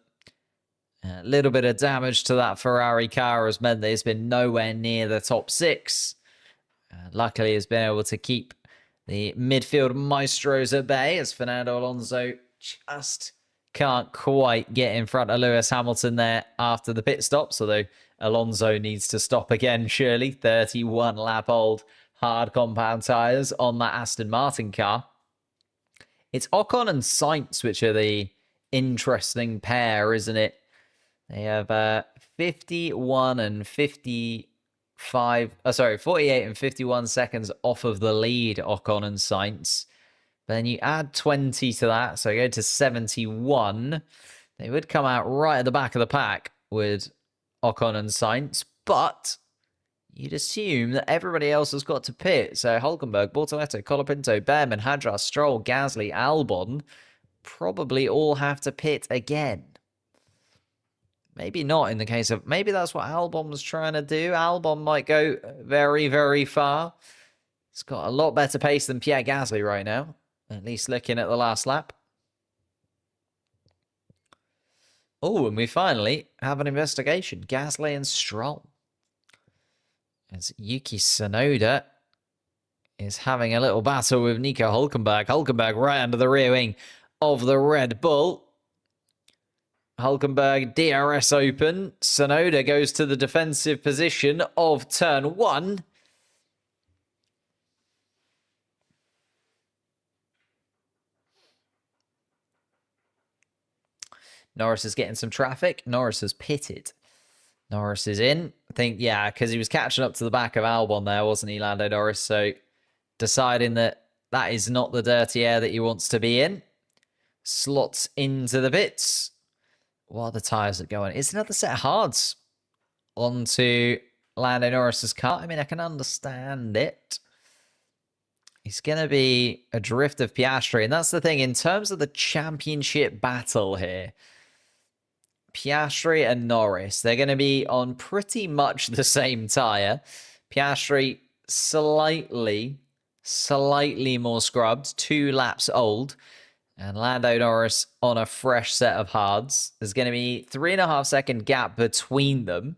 A little bit of damage to that Ferrari car has meant that it's been nowhere near the top 6. Luckily, he's been able to keep the midfield maestros at bay as Fernando Alonso just can't quite get in front of Lewis Hamilton there after the pit stops, although Alonso needs to stop again, surely. 31 lap old hard compound tyres on that Aston Martin car. It's Ocon and Sainz which are the interesting pair, isn't it? They have 51 and 48 and 51 seconds off of the lead, Ocon and Sainz. But then you add 20 to that, so go to 71. They would come out right at the back of the pack with Ocon and Sainz, but you'd assume that everybody else has got to pit. So Hülkenberg, Bortoleto, Colapinto, Behrman, Hadjar, Stroll, Gasly, Albon probably all have to pit again. Maybe not in the case of... Maybe that's what Albon was trying to do. Albon might go very, very far. It's got a lot better pace than Pierre Gasly right now. At least looking at the last lap. Oh, and we finally have an investigation. Gasly and Stroll. As Yuki Tsunoda is having a little battle with Nico Hülkenberg. Hülkenberg right under the rear wing of the Red Bull. Hülkenberg DRS open. Tsunoda goes to the defensive position of turn 1. Norris is getting some traffic. Norris has pitted. Norris is in. I think, yeah, because he was catching up to the back of Albon there, wasn't he, Lando Norris? So deciding that that is not the dirty air that he wants to be in. Slots into the pits. What are the tyres that go on? It's another set of hards onto Lando Norris's car. I mean, I can understand it. It's going to be a drift of Piastri. And that's the thing. In terms of the championship battle here, Piastri and Norris, they're going to be on pretty much the same tyre. Piastri slightly more scrubbed, 2 laps old. And Lando Norris on a fresh set of hards. There's going to be 3.5 second gap between them.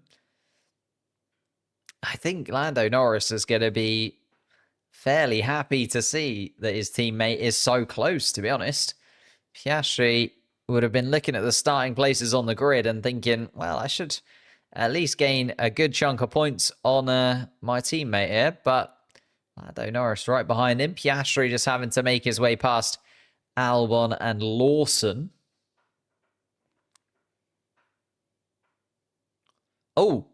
I think Lando Norris is going to be fairly happy to see that his teammate is so close, to be honest. Piastri would have been looking at the starting places on the grid and thinking, well, I should at least gain a good chunk of points on my teammate here. But Lando Norris right behind him. Piastri just having to make his way past Albon and Lawson. Oh.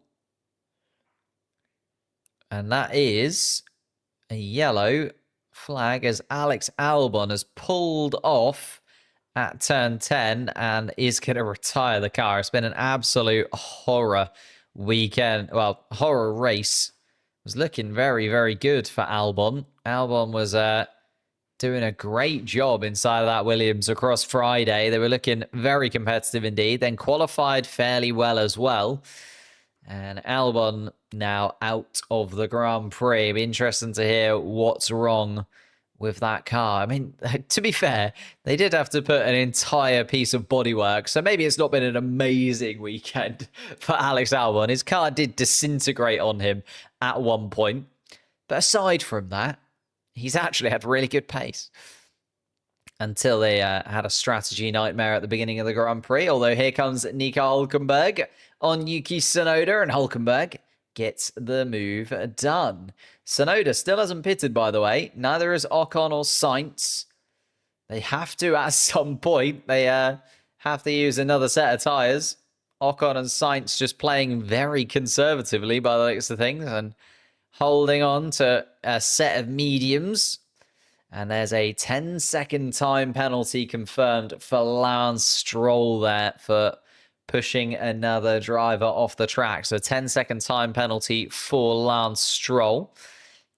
And that is a yellow flag as Alex Albon has pulled off at turn 10 and is going to retire the car. It's been an absolute horror weekend. Well, horror race. It was looking very, very good for Albon. Albon was doing a great job inside of that Williams across Friday. They were looking very competitive indeed. Then qualified fairly well as well. And Albon now out of the Grand Prix. It'll be interesting to hear what's wrong with that car. I mean, to be fair, they did have to put an entire piece of bodywork, so maybe it's not been an amazing weekend for Alex Albon. His car did disintegrate on him at one point, but aside from that, he's actually had really good pace until they had a strategy nightmare at the beginning of the Grand Prix. Although here comes Nico Hülkenberg on Yuki Tsunoda, and Hülkenberg gets the move done. Tsunoda still hasn't pitted, by the way. Neither is Ocon or Sainz. They have to at some point. They have to use another set of tyres. Ocon and Sainz just playing very conservatively by the looks of things and holding on to a set of mediums. And there's a 10-second time penalty confirmed for Lance Stroll there for pushing another driver off the track. So 10-second time penalty for Lance Stroll.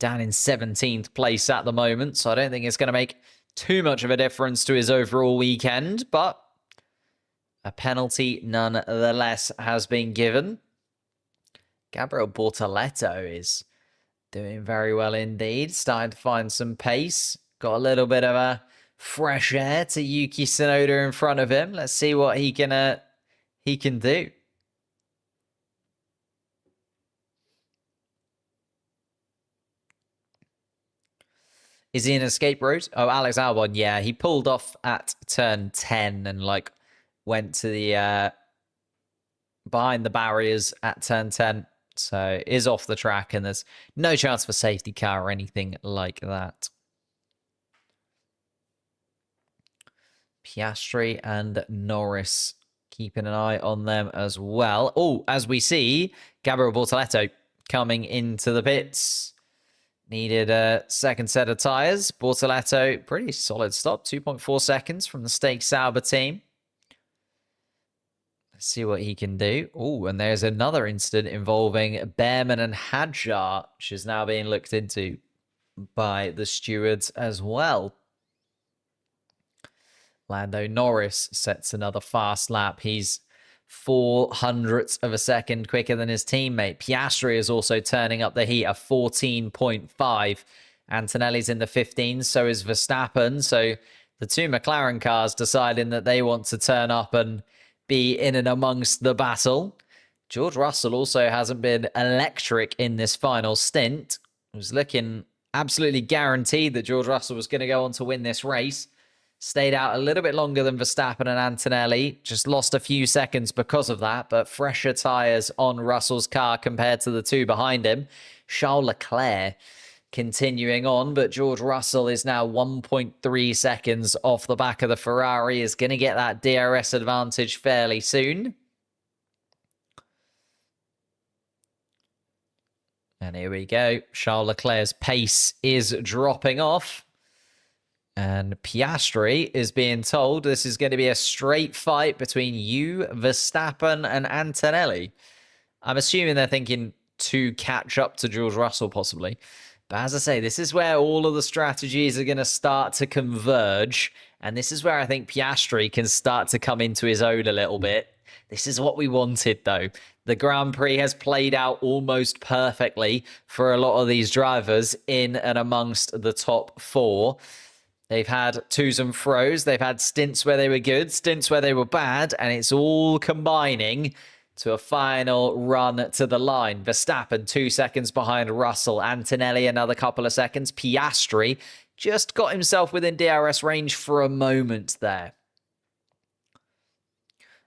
Down in 17th place at the moment. So I don't think it's going to make too much of a difference to his overall weekend. But a penalty nonetheless has been given. Gabriel Bortoleto is doing very well indeed. Starting to find some pace. Got a little bit of a fresh air to Yuki Tsunoda in front of him. Let's see what he can do. Is he in escape route? Oh, Alex Albon, yeah. He pulled off at turn 10 and went to the behind the barriers at turn 10. So is off the track and there's no chance for safety car or anything like that. Piastri and Norris, keeping an eye on them as well. Oh, as we see, Gabriel Bortoleto coming into the pits. Needed a second set of tyres. Bortoleto, pretty solid stop. 2.4 seconds from the Stake Sauber team. Let's see what he can do. Oh, and there's another incident involving Behrman and Hadjar, which is now being looked into by the stewards as well. Lando Norris sets another fast lap. He's 0.04 of a second quicker than his teammate. Piastri is also turning up the heat, a 14.5. Antonelli's in the 15s, so is Verstappen. So the two McLaren cars deciding that they want to turn up and be in and amongst the battle. George Russell also hasn't been electric in this final stint. It was looking absolutely guaranteed that George Russell was going to go on to win this race. Stayed out a little bit longer than Verstappen and Antonelli. Just lost a few seconds because of that, but fresher tyres on Russell's car compared to the two behind him. Charles Leclerc continuing on, but George Russell is now 1.3 seconds off the back of the Ferrari. Is going to get that DRS advantage fairly soon. And here we go. Charles Leclerc's pace is dropping off. And Piastri is being told this is going to be a straight fight between you, Verstappen, and Antonelli. I'm assuming they're thinking to catch up to George Russell, possibly. But as I say, this is where all of the strategies are going to start to converge. And this is where I think Piastri can start to come into his own a little bit. This is what we wanted, though. The Grand Prix has played out almost perfectly for a lot of these drivers in and amongst the top four. They've had twos and fros. They've had stints where they were good, stints where they were bad, and it's all combining to a final run to the line. Verstappen 2 seconds behind Russell. Antonelli another couple of seconds. Piastri just got himself within DRS range for a moment there.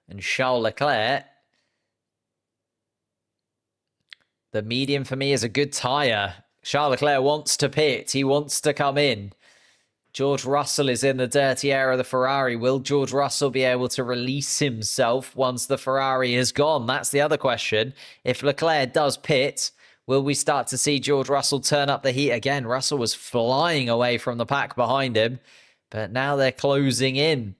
And Charles Leclerc, the medium for me is a good tyre. Charles Leclerc wants to pit. He wants to come in. George Russell is in the dirty air of the Ferrari. Will George Russell be able to release himself once the Ferrari is gone? That's the other question. If Leclerc does pit, will we start to see George Russell turn up the heat again? Russell was flying away from the pack behind him, but now they're closing in.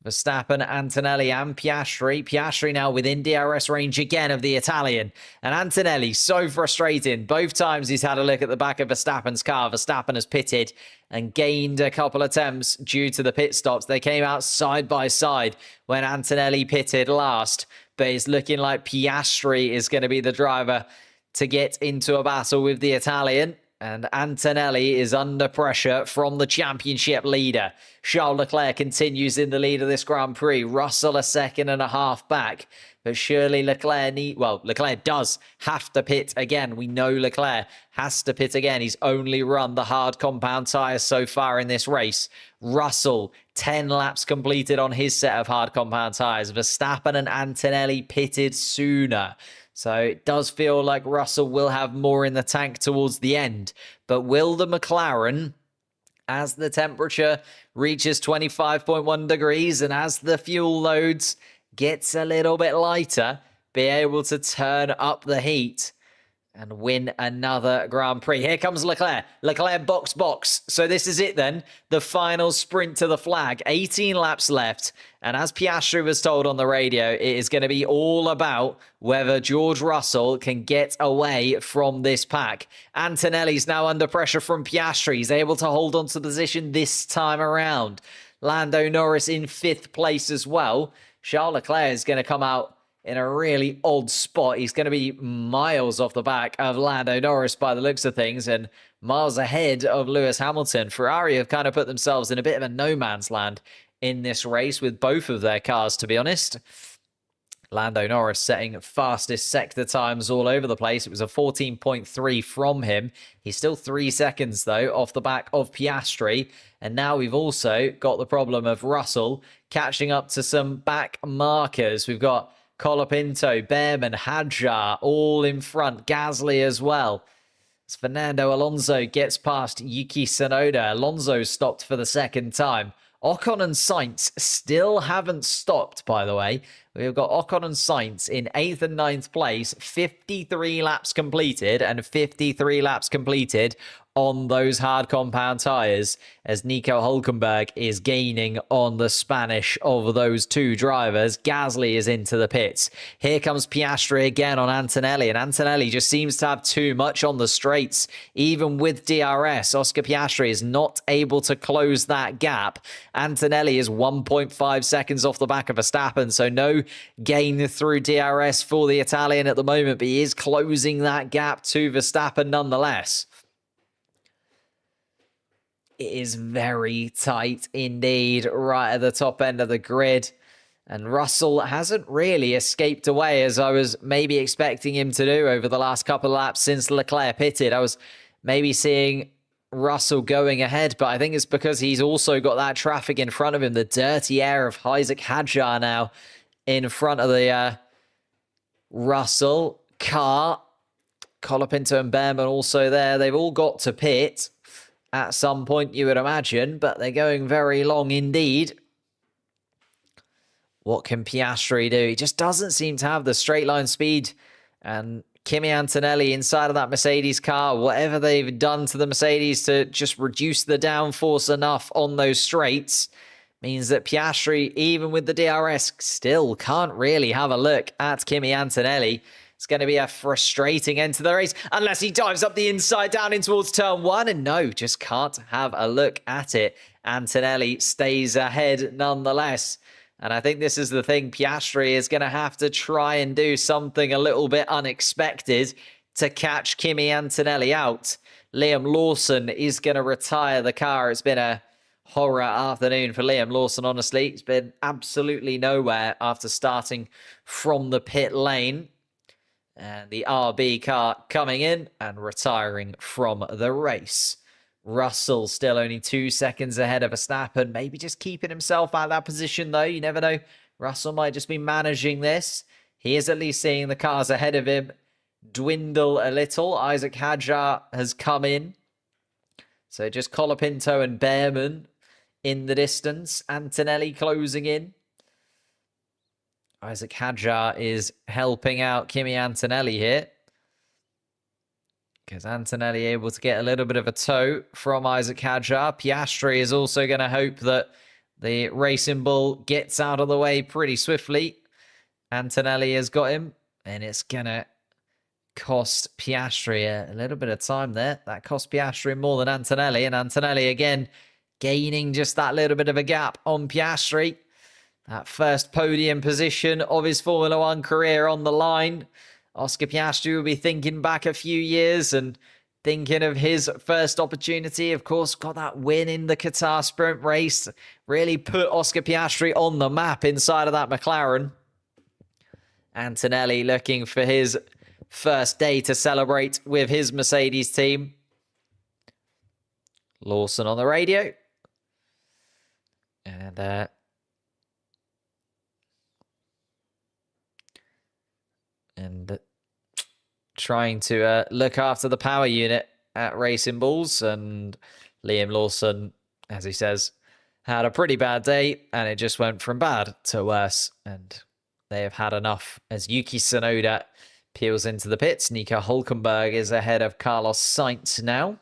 Verstappen, Antonelli and Piastri. Piastri now within DRS range again of the Italian. And Antonelli, so frustrating. Both times he's had a look at the back of Verstappen's car. Verstappen has pitted and gained a couple attempts due to the pit stops. They came out side by side when Antonelli pitted last. But it's looking like Piastri is going to be the driver to get into a battle with the Italian. And Antonelli is under pressure from the championship leader. Charles Leclerc continues in the lead of this Grand Prix. Russell a second and a half back. But surely Leclerc does have to pit again. We know Leclerc has to pit again. He's only run the hard compound tyres so far in this race. Russell, 10 laps completed on his set of hard compound tyres. Verstappen and Antonelli pitted sooner. So it does feel like Russell will have more in the tank towards the end. But will the McLaren, as the temperature reaches 25.1 degrees and as the fuel loads gets a little bit lighter, be able to turn up the heat and win another Grand Prix? Here comes Leclerc. Leclerc box. So this is it then. The final sprint to the flag. 18 laps left. And as Piastri was told on the radio, it is going to be all about whether George Russell can get away from this pack. Antonelli's now under pressure from Piastri. He's able to hold on to the position this time around. Lando Norris in 5th place as well. Charles Leclerc is going to come out in a really odd spot. He's going to be miles off the back of Lando Norris by the looks of things and miles ahead of Lewis Hamilton. Ferrari have kind of put themselves in a bit of a no man's land in this race with both of their cars, to be honest. Lando Norris setting fastest sector times all over the place. It was a 14.3 from him. He's still 3 seconds, though, off the back of Piastri. And now we've also got the problem of Russell catching up to some back markers. We've got Colapinto, Behrman, Hadjar all in front. Gasly as well. As Fernando Alonso gets past Yuki Tsunoda. Alonso stopped for the second time. Ocon and Sainz still haven't stopped, by the way. We've got Ocon and Sainz in 8th and 9th place, 53 laps completed and 53 laps completed on those hard compound tyres as Nico Hülkenberg is gaining on the Spanish of those two drivers. Gasly is into the pits. Here comes Piastri again on Antonelli, and Antonelli just seems to have too much on the straights. Even with DRS, Oscar Piastri is not able to close that gap. Antonelli is 1.5 seconds off the back of Verstappen, so no gain through DRS for the Italian at the moment, but he is closing that gap to Verstappen nonetheless. It is very tight indeed, right at the top end of the grid. And Russell hasn't really escaped away as I was maybe expecting him to do over the last couple of laps since Leclerc pitted. I was maybe seeing Russell going ahead, but I think it's because he's also got that traffic in front of him. The dirty air of Isaac Hadjar now in front of the Russell car. Colapinto and Behrman also there. They've all got to pit at some point, you would imagine, but they're going very long indeed. What can Piastri do? He just doesn't seem to have the straight line speed. And Kimi Antonelli inside of that Mercedes car, whatever they've done to the Mercedes to just reduce the downforce enough on those straights, means that Piastri, even with the DRS, still can't really have a look at Kimi Antonelli. It's going to be a frustrating end to the race unless he dives up the inside down in towards turn 1. And no, just can't have a look at it. Antonelli stays ahead nonetheless. And I think this is the thing. Piastri is going to have to try and do something a little bit unexpected to catch Kimi Antonelli out. Liam Lawson is going to retire the car. It's been a horror afternoon for Liam Lawson, honestly. It's been absolutely nowhere after starting from the pit lane. And the RB car coming in and retiring from the race. Russell still only 2 seconds ahead of Verstappen. Maybe just keeping himself at that position, though. You never know. Russell might just be managing this. He is at least seeing the cars ahead of him dwindle a little. Isaac Hadjar has come in. So just Colapinto and Behrman in the distance. Antonelli closing in. Isaac Hadjar is helping out Kimi Antonelli here. Because Antonelli able to get a little bit of a tow from Isaac Hadjar. Piastri is also going to hope that the Racing Bull gets out of the way pretty swiftly. Antonelli has got him. And it's going to cost Piastri a little bit of time there. That cost Piastri more than Antonelli. And Antonelli again gaining just that little bit of a gap on Piastri. That first podium position of his Formula One career on the line. Oscar Piastri will be thinking back a few years and thinking of his first opportunity. Of course, got that win in the Qatar sprint race. Really put Oscar Piastri on the map inside of that McLaren. Antonelli looking for his first day to celebrate with his Mercedes team. Lawson on the radio. And trying to look after the power unit at Racing Bulls. And Liam Lawson, as he says, had a pretty bad day, and it just went from bad to worse. And they have had enough as Yuki Tsunoda peels into the pits. Nico Hülkenberg is ahead of Carlos Sainz now.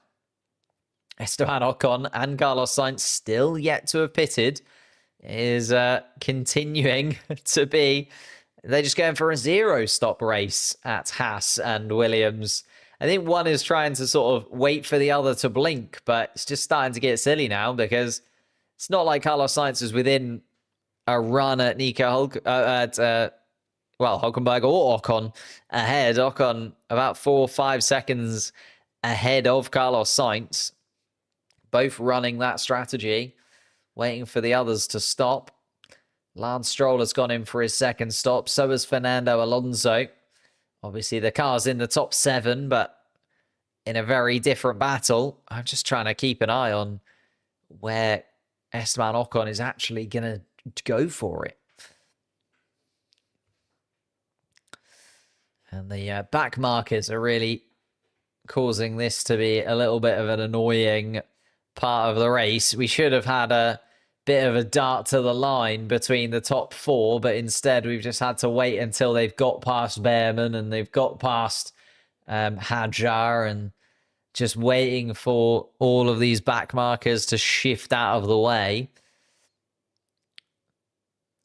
Esteban Ocon and Carlos Sainz, still yet to have pitted, is continuing to be... They're just going for a zero-stop race at Haas and Williams. I think one is trying to sort of wait for the other to blink, but it's just starting to get silly now because it's not like Carlos Sainz is within a run at Hulkenberg or Ocon ahead. Ocon about 4 or 5 seconds ahead of Carlos Sainz. Both running that strategy, waiting for the others to stop. Lance Stroll has gone in for his second stop. So has Fernando Alonso. Obviously, the car's in the top 7, but in a very different battle. I'm just trying to keep an eye on where Esteban Ocon is actually going to go for it. And the back markers are really causing this to be a little bit of an annoying part of the race. We should have had a bit of a dart to the line between the top 4, but instead we've just had to wait until they've got past Behrman and they've got past Hadjar, and just waiting for all of these back markers to shift out of the way.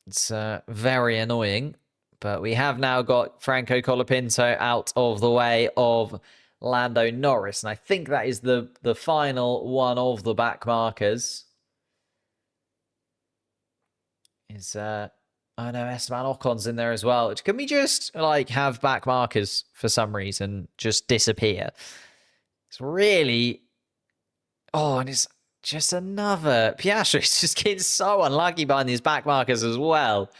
It's very annoying, but we have now got Franco Colapinto out of the way of Lando Norris, and I think that is the final one of the back markers. I know Esteban Ocon's in there as well. Can we just like have back markers for some reason just disappear? It's really... Oh, and it's just another... Piastri's just getting so unlucky behind these back markers as well.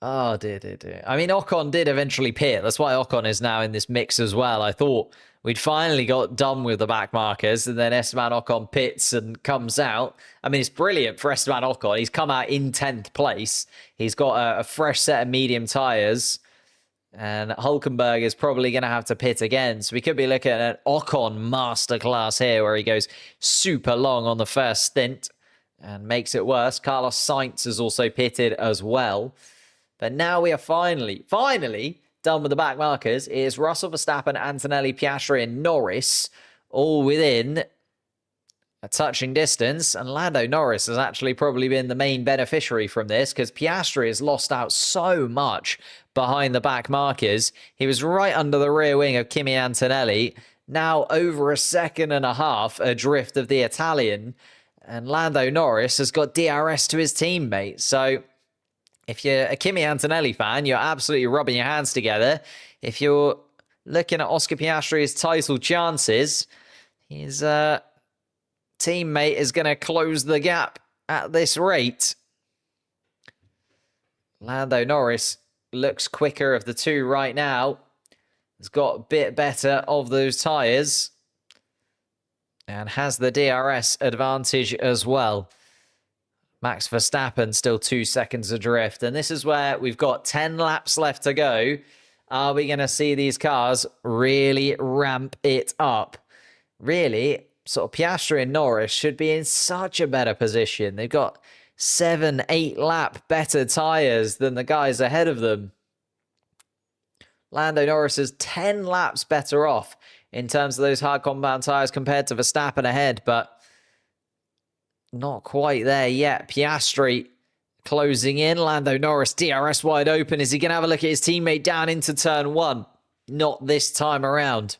Oh, dear. I mean, Ocon did eventually pit. That's why Ocon is now in this mix as well. I thought we'd finally got done with the back markers, and then Esteban Ocon pits and comes out. I mean, it's brilliant for Esteban Ocon. He's come out in 10th place. He's got a fresh set of medium tyres, and Hulkenberg is probably going to have to pit again. So we could be looking at an Ocon masterclass here, where he goes super long on the first stint and makes it worse. Carlos Sainz has also pitted as well. But now we are finally done with the back markers. It is Russell, Verstappen, Antonelli, Piastri, and Norris all within a touching distance. And Lando Norris has actually probably been the main beneficiary from this, because Piastri has lost out so much behind the back markers. He was right under the rear wing of Kimi Antonelli, now over 1.5 seconds adrift of the Italian. And Lando Norris has got DRS to his teammate. So if you're a Kimi Antonelli fan, you're absolutely rubbing your hands together. If you're looking at Oscar Piastri's title chances, his teammate is going to close the gap at this rate. Lando Norris looks quicker of the two right now. Has got a bit better of those tyres and has the DRS advantage as well. Max Verstappen still 2 seconds adrift. And this is where we've got 10 laps left to go. Are we going to see these cars really ramp it up? Really, sort of Piastri and Norris should be in such a better position. They've got 7, 8 lap better tyres than the guys ahead of them. Lando Norris is 10 laps better off in terms of those hard compound tyres compared to Verstappen ahead, but not quite there yet. Piastri closing in. Lando Norris, DRS wide open. Is he going to have a look at his teammate down into turn 1? Not this time around.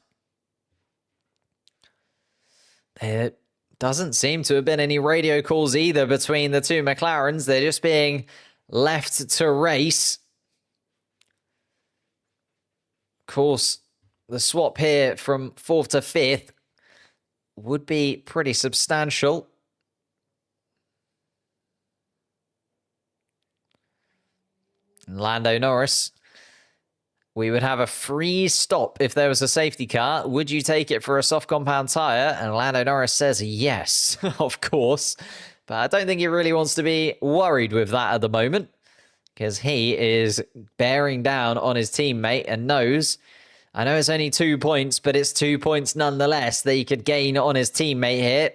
There doesn't seem to have been any radio calls either between the two McLarens. They're just being left to race. course, the swap here from 4th to 5th would be pretty substantial. Lando Norris, we would have a free stop if there was a safety car. Would you take it for a soft compound tyre? And Lando Norris says yes, of course. But I don't think he really wants to be worried with that at the moment, because he is bearing down on his teammate and knows, I know it's only 2 points, but it's 2 points nonetheless that he could gain on his teammate here.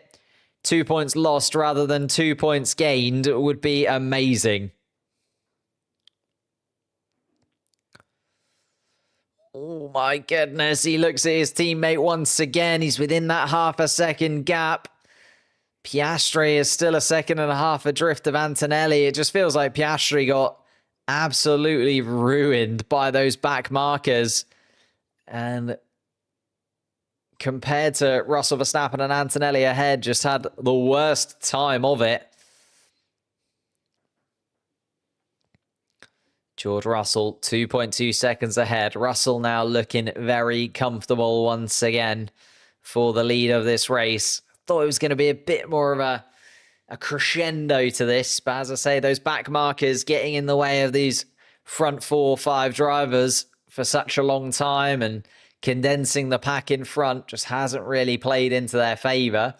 2 points lost rather than 2 points gained would be amazing. Oh my goodness, he looks at his teammate once again. He's within that half a second gap. Piastri is still a second and a half adrift of Antonelli. It just feels like Piastri got absolutely ruined by those back markers. And compared to Russell Verstappen and Antonelli ahead, just had the worst time of it. George Russell, 2.2 seconds ahead. Russell now looking very comfortable once again for the lead of this race. Thought it was going to be a bit more of a crescendo to this. But as I say, those back markers getting in the way of these front 4-5 drivers for such a long time and condensing the pack in front just hasn't really played into their favour.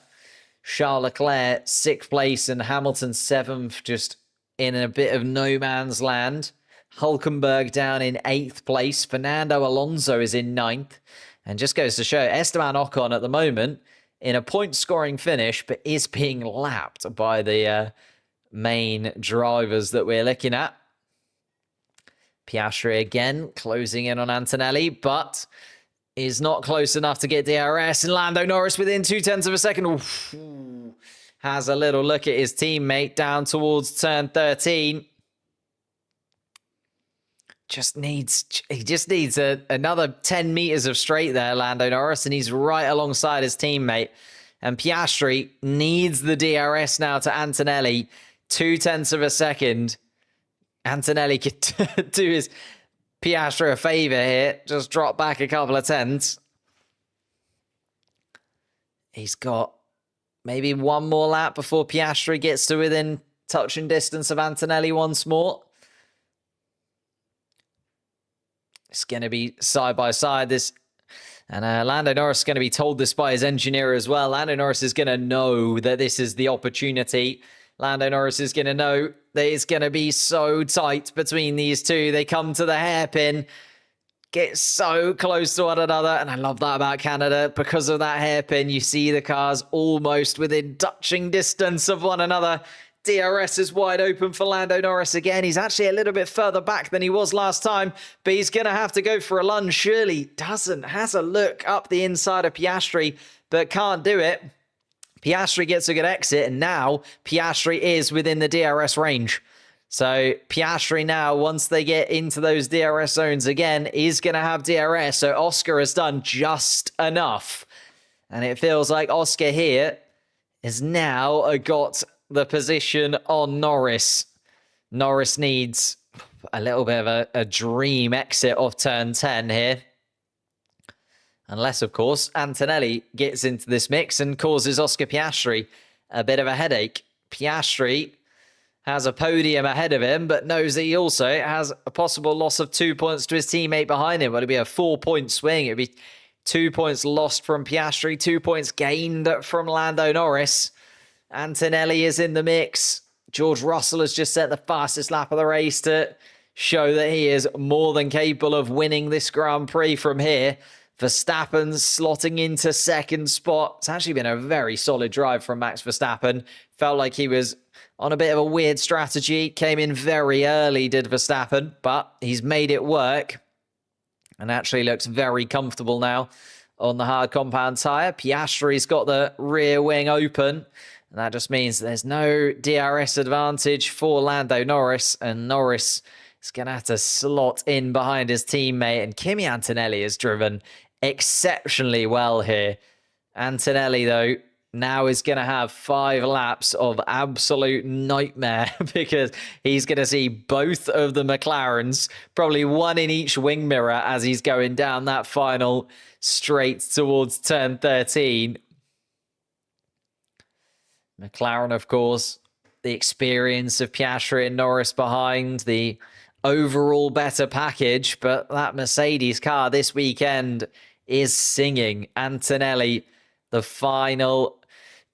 Charles Leclerc, 6th place, and Hamilton 7th, just in a bit of no man's land. Hulkenberg down in 8th place. Fernando Alonso is in 9th. And just goes to show, Esteban Ocon at the moment in a point-scoring finish, but is being lapped by the main drivers that we're looking at. Piastri again closing in on Antonelli, but is not close enough to get DRS. And Lando Norris within 0.2 of a second. Oof. Has a little look at his teammate down towards turn 13. He just needs another 10 meters of straight there, Lando Norris, and he's right alongside his teammate. And Piastri needs the DRS now to Antonelli. 0.2 of a second. Antonelli could do his Piastri a favor here. Just drop back a couple of tenths. He's got maybe one more lap before Piastri gets to within touching distance of Antonelli once more. It's going to be side by side. And Lando Norris is going to be told this by his engineer as well. Lando Norris is going to know that this is the opportunity. Lando Norris is going to know that it's going to be so tight between these two. They come to the hairpin, get so close to one another. And I love that about Canada. Because of that hairpin, you see the cars almost within touching distance of one another. DRS is wide open for Lando Norris again. He's actually a little bit further back than he was last time, but he's going to have to go for a lunge. Surely doesn't. Has a look up the inside of Piastri, but can't do it. Piastri gets a good exit, and now Piastri is within the DRS range. So Piastri now, once they get into those DRS zones again, is going to have DRS. So Oscar has done just enough. And it feels like Oscar here has now got the position on Norris. Norris needs a little bit of a dream exit off turn 10 here. Unless, of course, Antonelli gets into this mix and causes Oscar Piastri a bit of a headache. Piastri has a podium ahead of him, but knows that he also has a possible loss of 2 points to his teammate behind him. It'll be a 4-point swing. It'll be 2 points lost from Piastri, 2 points gained from Lando Norris. Antonelli is in the mix. George Russell has just set the fastest lap of the race to show that he is more than capable of winning this Grand Prix from here. Verstappen slotting into second spot. It's actually been a very solid drive from Max Verstappen. Felt like he was on a bit of a weird strategy. Came in very early, did Verstappen, but he's made it work and actually looks very comfortable now on the hard compound tyre. Piastri's got the rear wing open. And that just means there's no DRS advantage for Lando Norris. And Norris is going to have to slot in behind his teammate. And Kimi Antonelli has driven exceptionally well here. Antonelli, though, now is going to have 5 laps of absolute nightmare because he's going to see both of the McLarens, probably one in each wing mirror as he's going down that final straight towards turn 13. McLaren, of course, the experience of Piastri and Norris behind, the overall better package, but that Mercedes car this weekend is singing. Antonelli, the final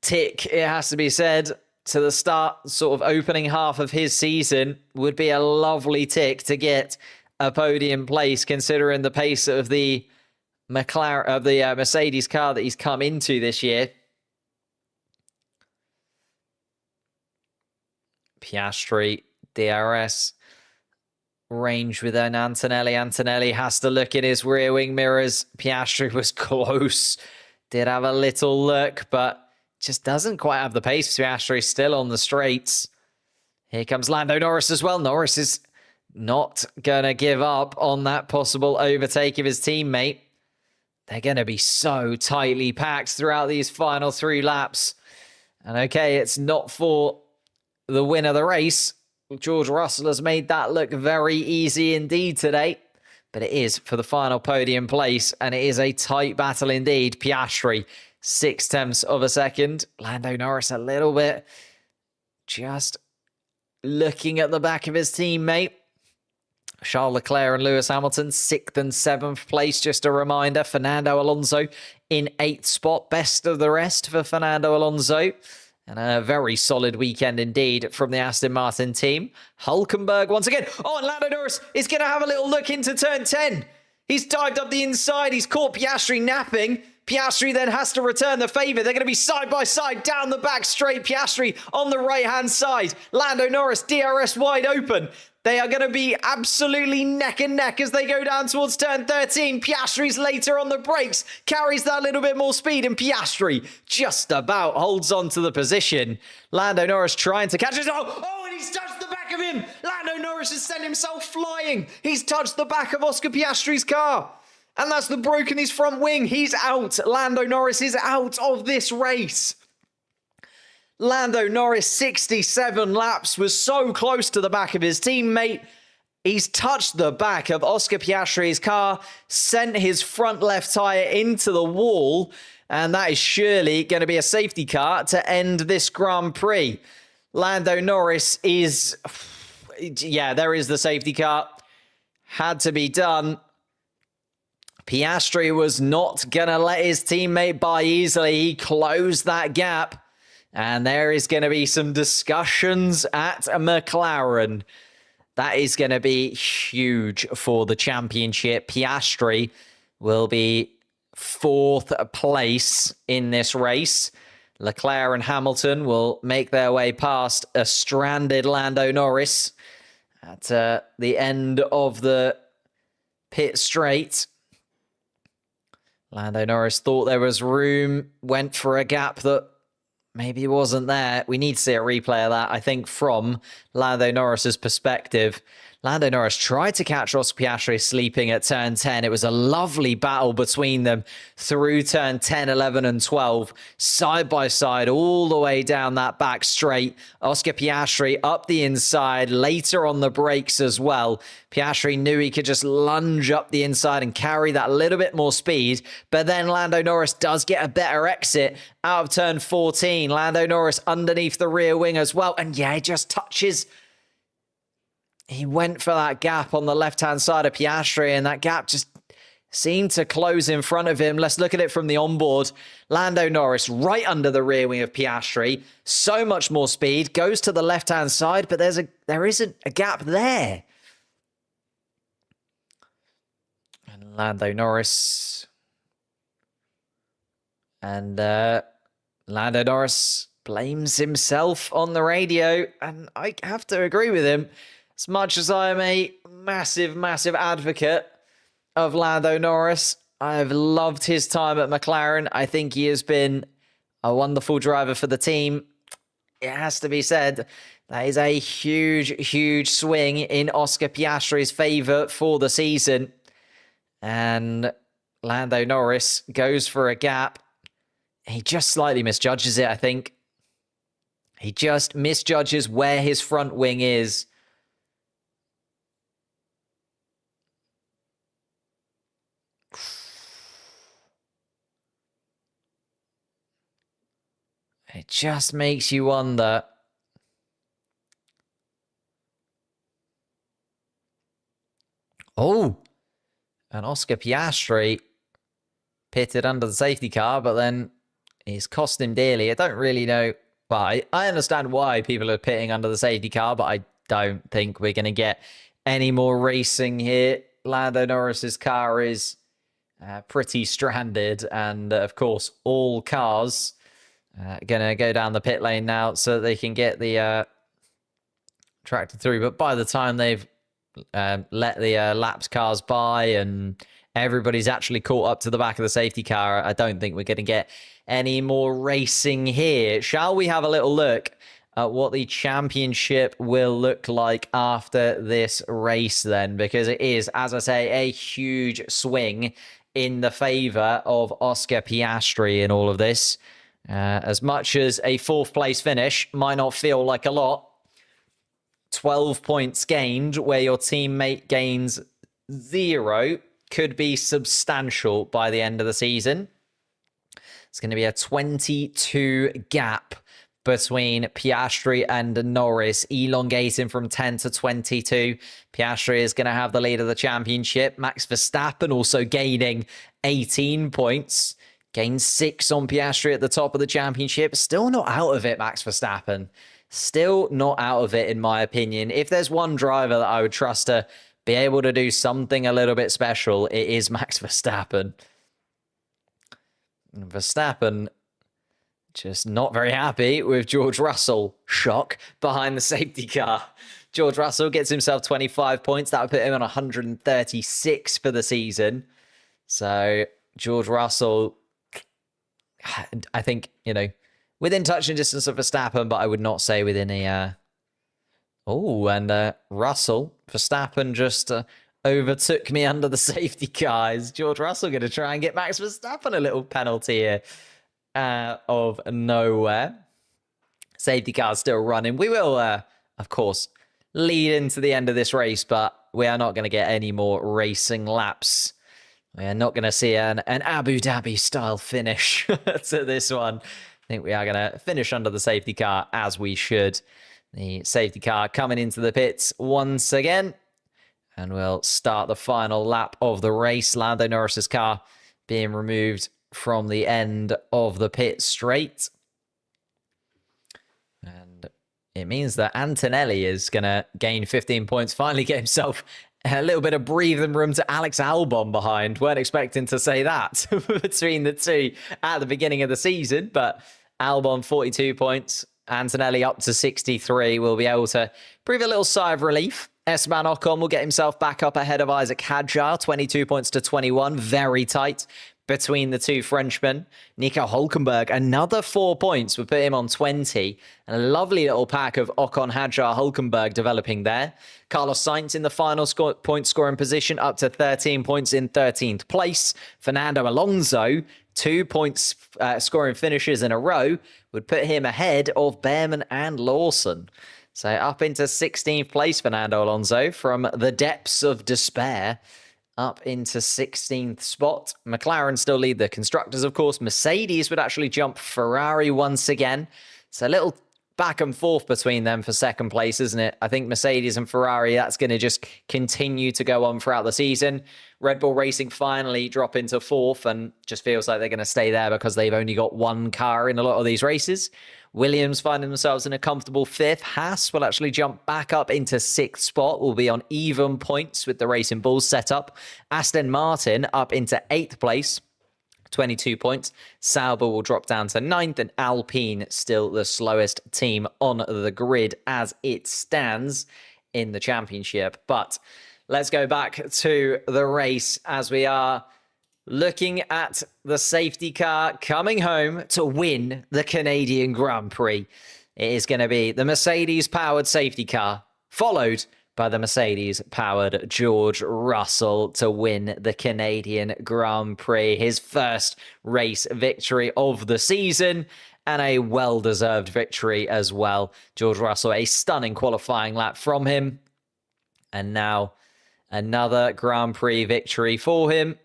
tick, it has to be said, to the start, sort of opening half of his season, would be a lovely tick to get a podium place, considering the pace of the Mercedes car that he's come into this year. Piastri, DRS, range with an Antonelli. Antonelli has to look in his rear wing mirrors. Piastri was close. Did have a little look, but just doesn't quite have the pace. Piastri still on the straights. Here comes Lando Norris as well. Norris is not going to give up on that possible overtake of his teammate. They're going to be so tightly packed throughout these final 3 laps. And okay, it's not for the win of the race. George Russell has made that look very easy indeed today, but it is for the final podium place, and it is a tight battle indeed. Piastri, 0.6 of a second. Lando Norris a little bit just looking at the back of his teammate. Charles Leclerc and Lewis Hamilton, 6th and 7th place. Just a reminder, Fernando Alonso in 8th spot. Best of the rest for Fernando Alonso. And a very solid weekend indeed from the Aston Martin team. Hulkenberg once again. Oh, and Lando Norris is going to have a little look into turn 10. He's dived up the inside. He's caught Piastri napping. Piastri then has to return the favour. They're going to be side by side down the back straight. Piastri on the right-hand side. Lando Norris, DRS wide open. They are going to be absolutely neck and neck as they go down towards turn 13. Piastri's later on the brakes, carries that little bit more speed, and Piastri just about holds on to the position. Lando Norris trying to catch it. Oh, and he's touched the back of him. Lando Norris has sent himself flying. He's touched the back of Oscar Piastri's car. And that's the broken his front wing. He's out. Lando Norris is out of this race. Lando Norris, 67 laps, was so close to the back of his teammate. He's touched the back of Oscar Piastri's car, sent his front left tyre into the wall, and that is surely going to be a safety car to end this Grand Prix. Lando Norris is... Yeah, there is the safety car. Had to be done. Piastri was not going to let his teammate by easily. He closed that gap. And there is going to be some discussions at McLaren. That is going to be huge for the championship. Piastri will be 4th place in this race. Leclerc and Hamilton will make their way past a stranded Lando Norris at the end of the pit straight. Lando Norris thought there was room, went for a gap that maybe it wasn't there. We need to see a replay of that, I think, from Lando Norris's perspective. Lando Norris tried to catch Oscar Piastri sleeping at turn 10. It was a lovely battle between them through turn 10, 11, and 12, side by side, all the way down that back straight. Oscar Piastri up the inside, later on the brakes as well. Piastri knew he could just lunge up the inside and carry that little bit more speed, but then Lando Norris does get a better exit out of turn 14. Lando Norris underneath the rear wing as well, and yeah, he just touches... He went for that gap on the left-hand side of Piastri, and that gap just seemed to close in front of him. Let's look at it from the onboard. Lando Norris right under the rear wing of Piastri. So much more speed. Goes to the left-hand side, but there isn't a gap there. And Lando Norris... And Lando Norris blames himself on the radio, and I have to agree with him. As much as I am a massive, massive advocate of Lando Norris, I've loved his time at McLaren. I think he has been a wonderful driver for the team. It has to be said, that is a huge, huge swing in Oscar Piastri's favour for the season. And Lando Norris goes for a gap. He just slightly misjudges it, I think. He just misjudges where his front wing is. It just makes you wonder. Oh, and Oscar Piastri pitted under the safety car, but then he's cost him dearly. I don't really know. Well, I understand why people are pitting under the safety car, but I don't think we're going to get any more racing here. Lando Norris's car is pretty stranded, and of course, all cars going to go down the pit lane now so that they can get the tractor through. But by the time they've let the lapped cars by and everybody's actually caught up to the back of the safety car, I don't think we're going to get any more racing here. Shall we have a little look at what the championship will look like after this race then? Because it is, as I say, a huge swing in the favour of Oscar Piastri in all of this. As much as a 4th place finish might not feel like a lot, 12 points gained where your teammate gains 0 could be substantial by the end of the season. It's going to be a 22 gap between Piastri and Norris, elongating from 10 to 22. Piastri is going to have the lead of the championship. Max Verstappen also gaining 18 points. Gained 6 on Piastri at the top of the championship. Still not out of it, Max Verstappen. Still not out of it, in my opinion. If there's one driver that I would trust to be able to do something a little bit special, it is Max Verstappen. And Verstappen just not very happy with George Russell. Shock behind the safety car. George Russell gets himself 25 points. That would put him on 136 for the season. So George Russell, I think, within touching distance of Verstappen, but I would not say within a... Russell, Verstappen just overtook me under the safety car. Is George Russell going to try and get Max Verstappen a little penalty here of nowhere? Safety car still running. We will, of course, lead into the end of this race, but we are not going to get any more racing laps. We are not going to see an Abu Dhabi style finish to this one. I think we are going to finish under the safety car as we should. The safety car coming into the pits once again. And we'll start the final lap of the race. Lando Norris's car being removed from the end of the pit straight. And it means that Antonelli is going to gain 15 points. Finally get himself a little bit of breathing room to Alex Albon behind. Weren't expecting to say that between the two at the beginning of the season. But Albon 42 points. Antonelli up to 63. Will be able to breathe a little sigh of relief. Esteban Ocon will get himself back up ahead of Isaac Hadjar. 22 points to 21. Very tight between the two Frenchmen. Nico Hülkenberg, another 4 points would put him on 20. And a lovely little pack of Ocon, Hadjar, Hülkenberg developing there. Carlos Sainz in the final point scoring position, up to 13 points in 13th place. Fernando Alonso, 2 points scoring finishes in a row, would put him ahead of Behrman and Lawson. So up into 16th place, Fernando Alonso, from the depths of despair, up into 16th spot. McLaren still lead the constructors, of course. Mercedes would actually jump Ferrari once again. So a little back and forth between them for second place, isn't it? I think Mercedes and Ferrari, that's going to just continue to go on throughout the season. Red Bull Racing finally drop into fourth and just feels like they're going to stay there because they've only got one car in a lot of these races. Williams finding themselves in a comfortable fifth. Haas will actually jump back up into sixth spot. Will be on even points with the Racing Bulls setup. Aston Martin up into eighth place. 22 points. Sauber will drop down to ninth, and Alpine still the slowest team on the grid as it stands in the championship. But let's go back to the race as we are looking at the safety car coming home to win the Canadian Grand Prix. It is going to be the Mercedes-powered safety car, followed by the Mercedes-powered George Russell to win the Canadian Grand Prix. His first race victory of the season, and a well-deserved victory as well. George Russell, a stunning qualifying lap from him. And now another Grand Prix victory for him.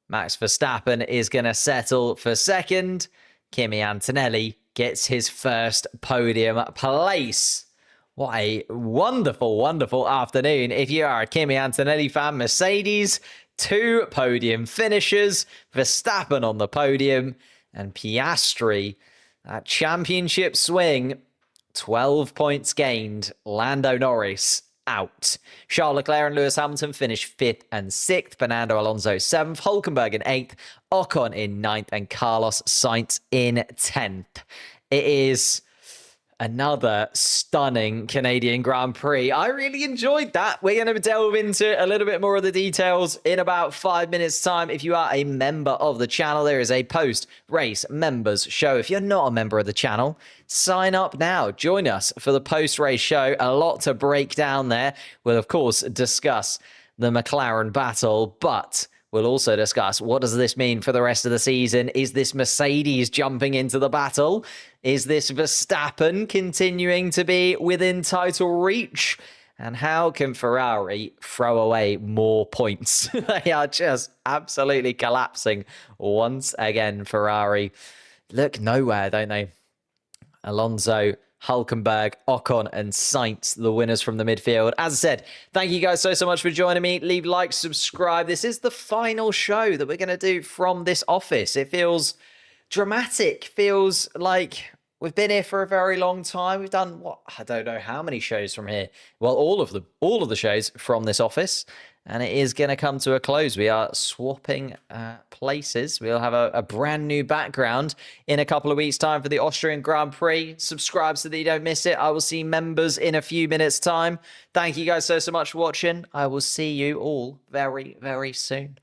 Max Verstappen is going to settle for second. Kimi Antonelli gets his first podium place. What a wonderful, wonderful afternoon. If you are a Kimi Antonelli fan, Mercedes, 2 podium finishers, Verstappen on the podium, and Piastri, that championship swing, 12 points gained. Lando Norris out. Charles Leclerc and Lewis Hamilton finished 5th and 6th. Fernando Alonso 7th. Hülkenberg in 8th. Ocon in 9th. And Carlos Sainz in 10th. It is another stunning Canadian Grand Prix. I really enjoyed that. We're going to delve into a little bit more of the details in about 5 minutes time. If you are a member of the channel, there is a post-race members show. If you're not a member of the channel, sign up now. Join us for the post-race show. A lot to break down there. We'll, of course, discuss the McLaren battle, but we'll also discuss what does this mean for the rest of the season. Is this Mercedes jumping into the battle? Is this Verstappen continuing to be within title reach? And how can Ferrari throw away more points? They are just absolutely collapsing once again. Ferrari look nowhere, don't they? Alonso, Hülkenberg, Ocon, and Sainz, the winners from the midfield. As I said, thank you guys so much for joining me. Leave like, subscribe. This is the final show that we're going to do from this office. It feels dramatic. Feels like we've been here for a very long time. We've done, what, I don't know how many shows from here. Well, all of them. All of the shows from this office. And it is going to come to a close. We are swapping places. We'll have a brand new background in a couple of weeks' time for the Austrian Grand Prix. Subscribe so that you don't miss it. I will see members in a few minutes' time. Thank you guys so much for watching. I will see you all very, very soon.